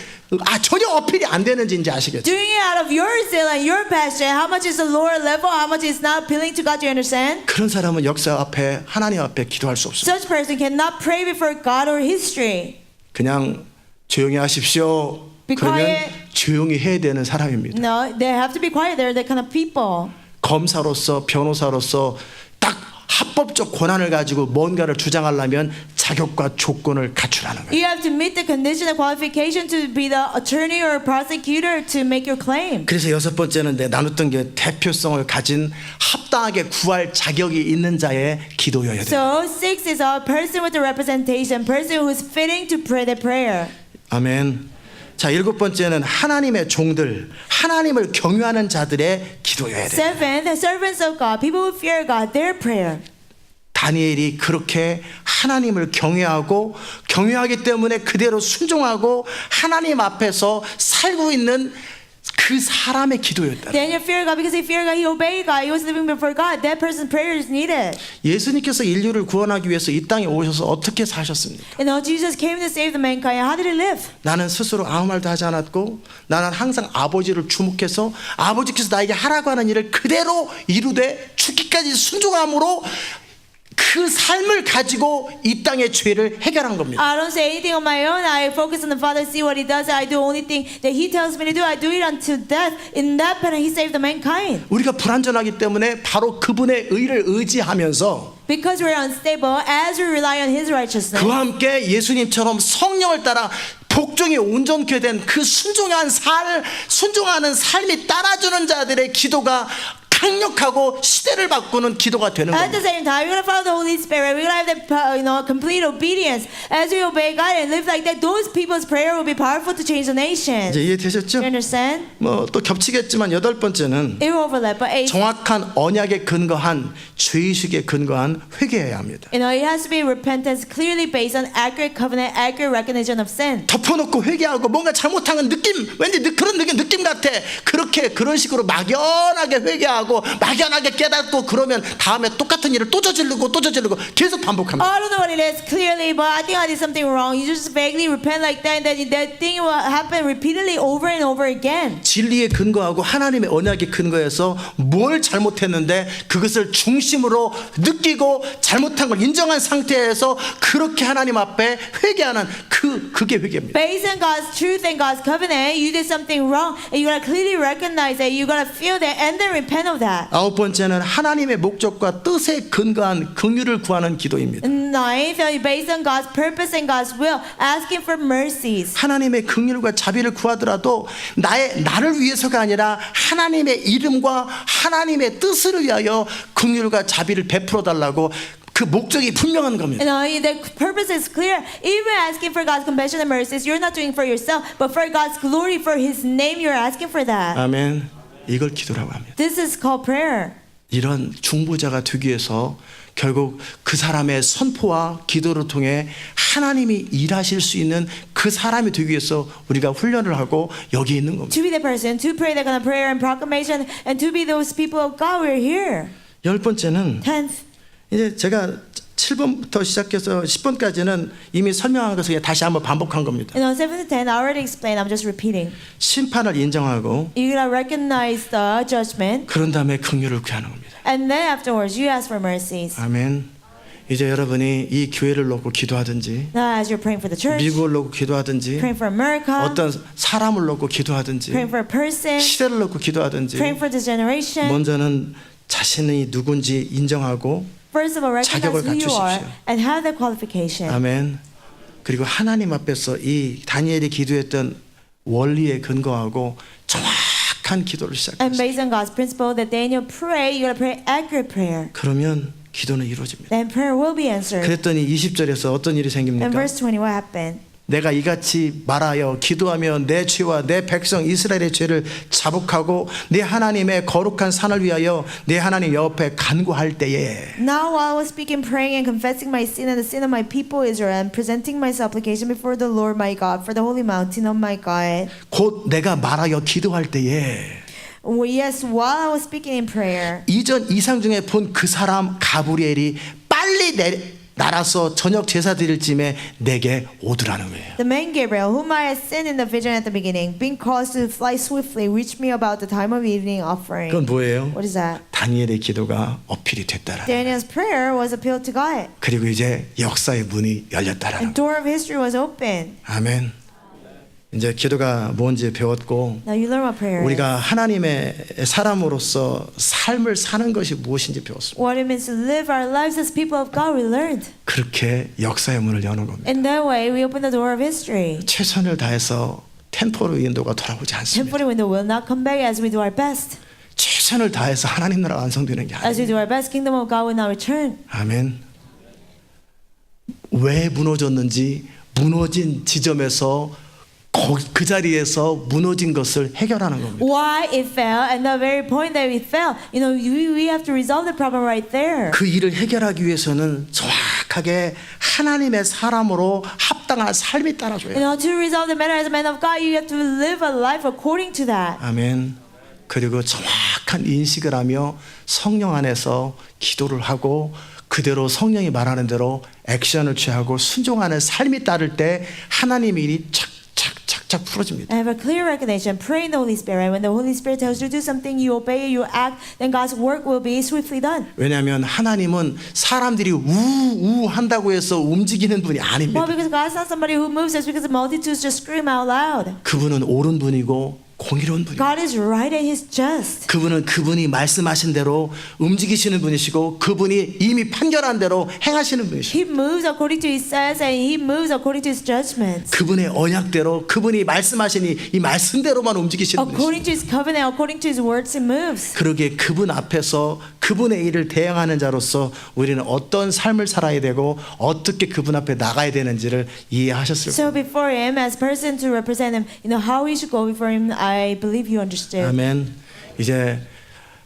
전혀 어필이 안 되는지 이제 아시겠죠? Doing it out of your zeal and your passion, how much is the lower level, how much is not appealing to God, do you understand? 그런 사람은 역사 앞에 하나님 앞에 기도할 수 없습니다. Such person cannot pray before God or history. 그냥 조용히 하십시오. Be 그러면 quiet. 조용히 해야 되는 사람입니다. No, they have to be quiet. They're the kind of people. 검사로서 변호사로서 딱 합법적 권한을 가지고 뭔가를 주장하려면 자격과 조건을 갖추라는 거예요. You have to meet the condition and qualification to be the attorney or prosecutor to make your claim. 그래서 여섯 번째는 내 나눴던 게 대표성을 가진 합당하게 구할 자격이 있는 자의 기도여야 돼요. So 6 is a person with the representation, person who is fitting to pray the prayer. 아멘. 자, 일곱 번째는 하나님의 종들, 하나님을 경유하는 자들의 기도여야 돼요. 7, the servants of God, people who fear God, their prayer. 다니엘이 그렇게 하나님을 경외하기 때문에 그대로 순종하고 하나님 앞에서 살고 있는 그 사람의 기도였다. Daniel feared God because he feared God, he obeyed God, he was living before God. That person's prayer is needed. 예수님께서 인류를 구원하기 위해서 이 땅에 오셔서 어떻게 사셨습니까? And now Jesus came to save the mankind. How did he live? 나는 스스로 아무 말도 하지 않았고 나는 항상 아버지를 주목해서 아버지께서 나에게 하라고 하는 일을 그대로 이루되 죽기까지 순종함으로 그 삶을 가지고 이 땅의 죄를 해결한 겁니다. I don't say anything on my own. I focus on the Father, see what he does. I do only thing that he tells me to do. I do it until death. In that manner, he saved the mankind. 우리가 불완전하기 때문에 바로 그분의 의를 의지하면서 Because we're unstable, as we rely on his righteousness. 그와 함께 예수님처럼 성령을 따라 복종이 온전케 된 그 순종하는 삶이 따라주는 자들의 기도가 강력하고 시대를 바꾸는 기도가 되는 At the 겁니다. same time, we're gonna follow the Holy Spirit. We're gonna have the complete obedience as we obey God and live like that. Those people's prayer will be powerful to change the nation. 이제 이해되셨죠? You understand? 뭐 또 겹치겠지만 여덟 번째는 It will overlap, but 8. 정확한 언약에 근거한 죄의식에 근거한 회개해야 합니다. You know, it has to be repentance clearly based on accurate covenant, accurate recognition of sin. 덮어놓고 회개하고 뭔가 잘못한 건 왠지 그런 느낌 같아. 그런 식으로 막연하게 회개하고 막연하게 깨닫고 그러면 다음에 똑같은 일을 또 저지르고 계속 반복합니다. I don't know what it is clearly, but I think I did something wrong. You just vaguely repent like that, and then that thing will happen repeatedly over and over again. 진리에 근거하고 하나님의 언약에 근거해서 뭘 잘못했는데 그것을 중심으로 느끼고 잘못한 걸 인정한 상태에서 그렇게 하나님 앞에 회개하는 그게 회개입니다. Based on God's truth and God's covenant, you did something wrong, and you gotta clearly recognize that. You gotta feel that, and then repent of that. 아홉 번째는 하나님의 목적과 뜻에 근거한 긍휼을 구하는 기도입니다. 9, based on God's purpose and God's will, asking for mercies. 하나님의 긍휼과 자비를 구하더라도 나를 위해서가 아니라 하나님의 이름과 하나님의 뜻을 위하여 긍휼과 자비를 베풀어 달라고 그 목적이 분명한 겁니다. The purpose is clear. Even asking for God's compassion and mercies, you're not doing for yourself, but for God's glory, for His name, you're asking for that. 아멘. 이걸 기도라고 합니다. This is called prayer. 이런 중보자가 되기 위해서 결국 그 사람의 선포와 기도를 통해 하나님이 일하실 수 있는 그 사람이 되기 위해서 우리가 훈련을 하고 여기 있는 겁니다. To be the person, to pray that kind of prayer and proclamation, and to be those people of God, we're here. 열 번째는 10th, 이제 제가 7번부터 시작해서 10번까지는 이미 설명한 것을 다시 한번 반복한 겁니다. 7 to 10, I already explained. I'm just repeating. 심판을 인정하고 You gotta recognize the judgment, 그런 다음에 긍휼을 구하는 겁니다. and then afterwards, you ask for mercies. 아멘. 이제 여러분이 이 교회를 놓고 기도하든지 Now, as you're praying for the church, 미국을 놓고 기도하든지 praying for America, 어떤 사람을 놓고 기도하든지 praying for a person, 시대를 놓고 기도하든지 praying for this generation. 먼저는 자신이 누군지 인정하고 First of all, recognize who you are 갖추십시오. and have the qualification. 아멘. 그리고 하나님 앞에서 이 다니엘이 기도했던 원리에 근거하고 정확한 기도를 And 시작했어요. based on God's principle that Daniel pray, you gotta pray accurate prayer. 그러면 기도는 이루어집니다. Then prayer will be answered. 그랬더니 20절에서 어떤 일이 In 생깁니까? verse 20, what happened? 내가 이같이 말하여 기도하며 내 죄와 내 백성 이스라엘의 죄를 자복하고 내 하나님의 거룩한 산을 위하여 내 하나님 여호와께 간구할 때에 Now while I was speaking, praying, and confessing my sin and the sin of my people Israel, and presenting my supplication before the Lord my God for the holy mountain of my God. 곧 내가 말하여 기도할 때에 Yes, while I was speaking in prayer, 이전 이상 중에 본 그 사람 가브리엘이 빨리 날아서 저녁 제사 드릴 쯤에 내게 오더라는 거예요. the man Gabriel, whom I had seen in the vision at the beginning, being caused to fly swiftly, reached me about the time of evening offering. 그건 뭐예요? What is that? 다니엘의 기도가 어필이 됐다라는 거예요. Daniel's prayer was appealed to God. 그리고 이제 역사의 문이 열렸다라는 The door of history was open. 거예요. 아멘. 이제 기도가 뭔지 배웠고 Now you learn what prayer is. 우리가 하나님의 사람으로서 삶을 사는 것이 무엇인지 배웠습니다. What it means to live our lives as people of God, we learned. 그렇게 역사의 문을 여는 겁니다. In that way, we open the door of history. 최선을 다해서 템포로 인도가 돌아오지 않습니다. Temporary window will not come back as we do our best. 최선을 다해서 하나님 나라 완성되는 게 As we 아니에요. do our best, kingdom of God will not return. 아멘. 왜 무너졌는지 무너진 지점에서 그 자리에서 무너진 것을 해결하는 겁니다. Why it fell and the very point that it fell. You know, we have to resolve the problem right there. 그 일을 해결하기 위해서는 정확하게 하나님의 사람으로 합당한 삶이 따라줘야 You 해요. know, to resolve the matter as a man of God, you have to live a life according to that. 아멘. 그리고 정확한 인식을 하며 성령 안에서 기도를 하고 그대로 성령이 말하는 대로 액션을 취하고 순종하는 삶이 따를 때 하나님의 일이 착착착착 풀어집니다. I have a clear recognition. Pray in the Holy Spirit. When the Holy Spirit tells you to do something, you obey, you act, then God's work will be swiftly done. 왜냐하면 하나님은 사람들이 우우 한다고 해서 움직이는 분이 아닙니다. Well, because God's not somebody who moves us because the multitudes just scream out loud. 그분은 옳은 분이고 공의로운 분이고 God is right and He's just. 그분이 말씀하신 대로 움직이시는 분이시고 그분이 이미 판결한 대로 행하시는 분이시고 He moves according to His says and He moves according to His judgments. 그분의 언약대로 그분이 말씀하신 이 말씀대로만 움직이시는 분이시고 According to His covenant, according to His words, He moves. 그러기에 그분 앞에서 그분의 일을 대행하는 자로서 우리는 어떤 삶을 살아야 되고 어떻게 그분 앞에 나가야 되는지를 이해하셨을 거예요. So before Him, as person to represent Him, you know how we should go before Him. I believe you understood. 아멘. 이제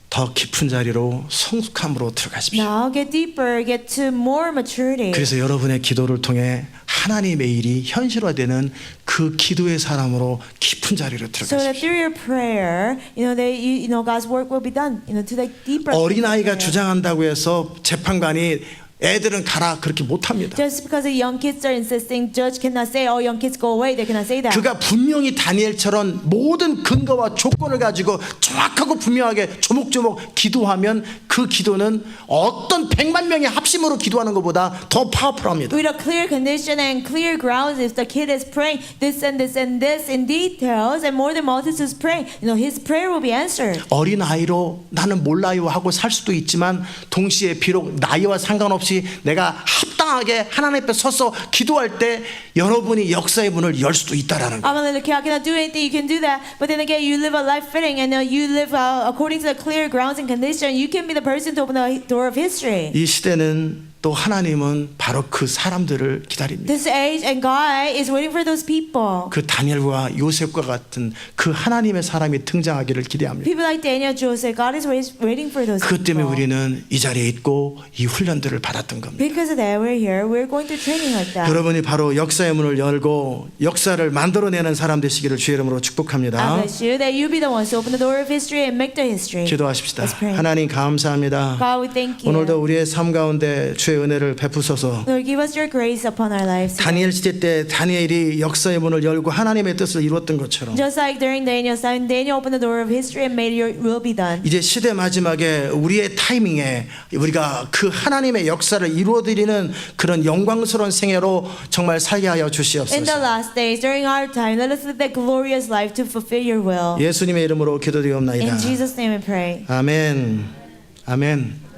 더 깊은 자리로 성숙함으로 들어가십시오. Now get deeper, get to more maturity. 그래서 여러분의 기도를 통해 하나님의 일이 현실화되는 그 기도의 사람으로 깊은 자리로 So that 들어가십시오. through your prayer, you know God's work will be done. You know, to the deeper. 어린아이가 prayer. 주장한다고 해서 재판관이 애들은 가라 그렇게 못합니다. Just because the young kids are insisting, judge cannot say, "Oh, young kids go away." They cannot say that. 그가 분명히 다니엘처럼 모든 근거와 조건을 가지고 정확하고 분명하게 조목조목 기도하면 그 기도는 어떤 100만 명의 합심으로 기도하는 것보다 더 파워풀합니다. With a clear condition and clear grounds, if the kid is praying this and this and this in details, and more than multitudes praying, you know, his prayer will be answered. 어린아이로 나는 몰라요 하고 살 수도 있지만 동시에 비록 나이와 상관없이 내가 합당하게 하나님 앞에 서서 기도할 때 여러분이 역사의 문을 열 수도 있다라는 거예요. I'm a little kid, I cannot do anything, you can do that. But then again, you live a life fitting and you live according to the clear grounds and conditions. You can be the person to open the door of history. 이 시대는 또 하나님은 바로 그 사람들을 기다립니다. This age and God is waiting for those people. 그 다니엘과 요셉과 같은 그 하나님의 사람이 등장하기를 기대합니다. People like Daniel, Joseph, God is waiting for those 그것 때문에 people. 우리는 이 자리에 있고 이 훈련들을 받았던 겁니다. Because of that, we're here. We're going through training like that. 여러분이 바로 역사의 문을 열고 역사를 만들어내는 사람 되시기를 주의 이름으로 I 축복합니다. bless you that you be the ones to open the door of history and make the history. 기도하십시다. Let's pray. 하나님 감사합니다. God, we thank you. 오늘도 우리의 삶 가운데 주의 은혜를 베푸소서. Lord, give us your grace upon our lives. 다니엘 시대 때 다니엘이 역사의 문을 열고 하나님의 뜻을 이루었던 것처럼 Just like during Daniel's time, Daniel opened the door of history and made your will be done. 이제 시대 마지막에 우리의 타이밍에 우리가 그 하나님의 역사를 이루어드리는 그런 영광스러운 생애로 정말 살게 하여 In the 주시옵소서. last days, during our time, let us live that glorious life to fulfill your will. 예수님의 이름으로 In 기도드리옵나이다. Jesus' name we pray. 아멘. 아멘.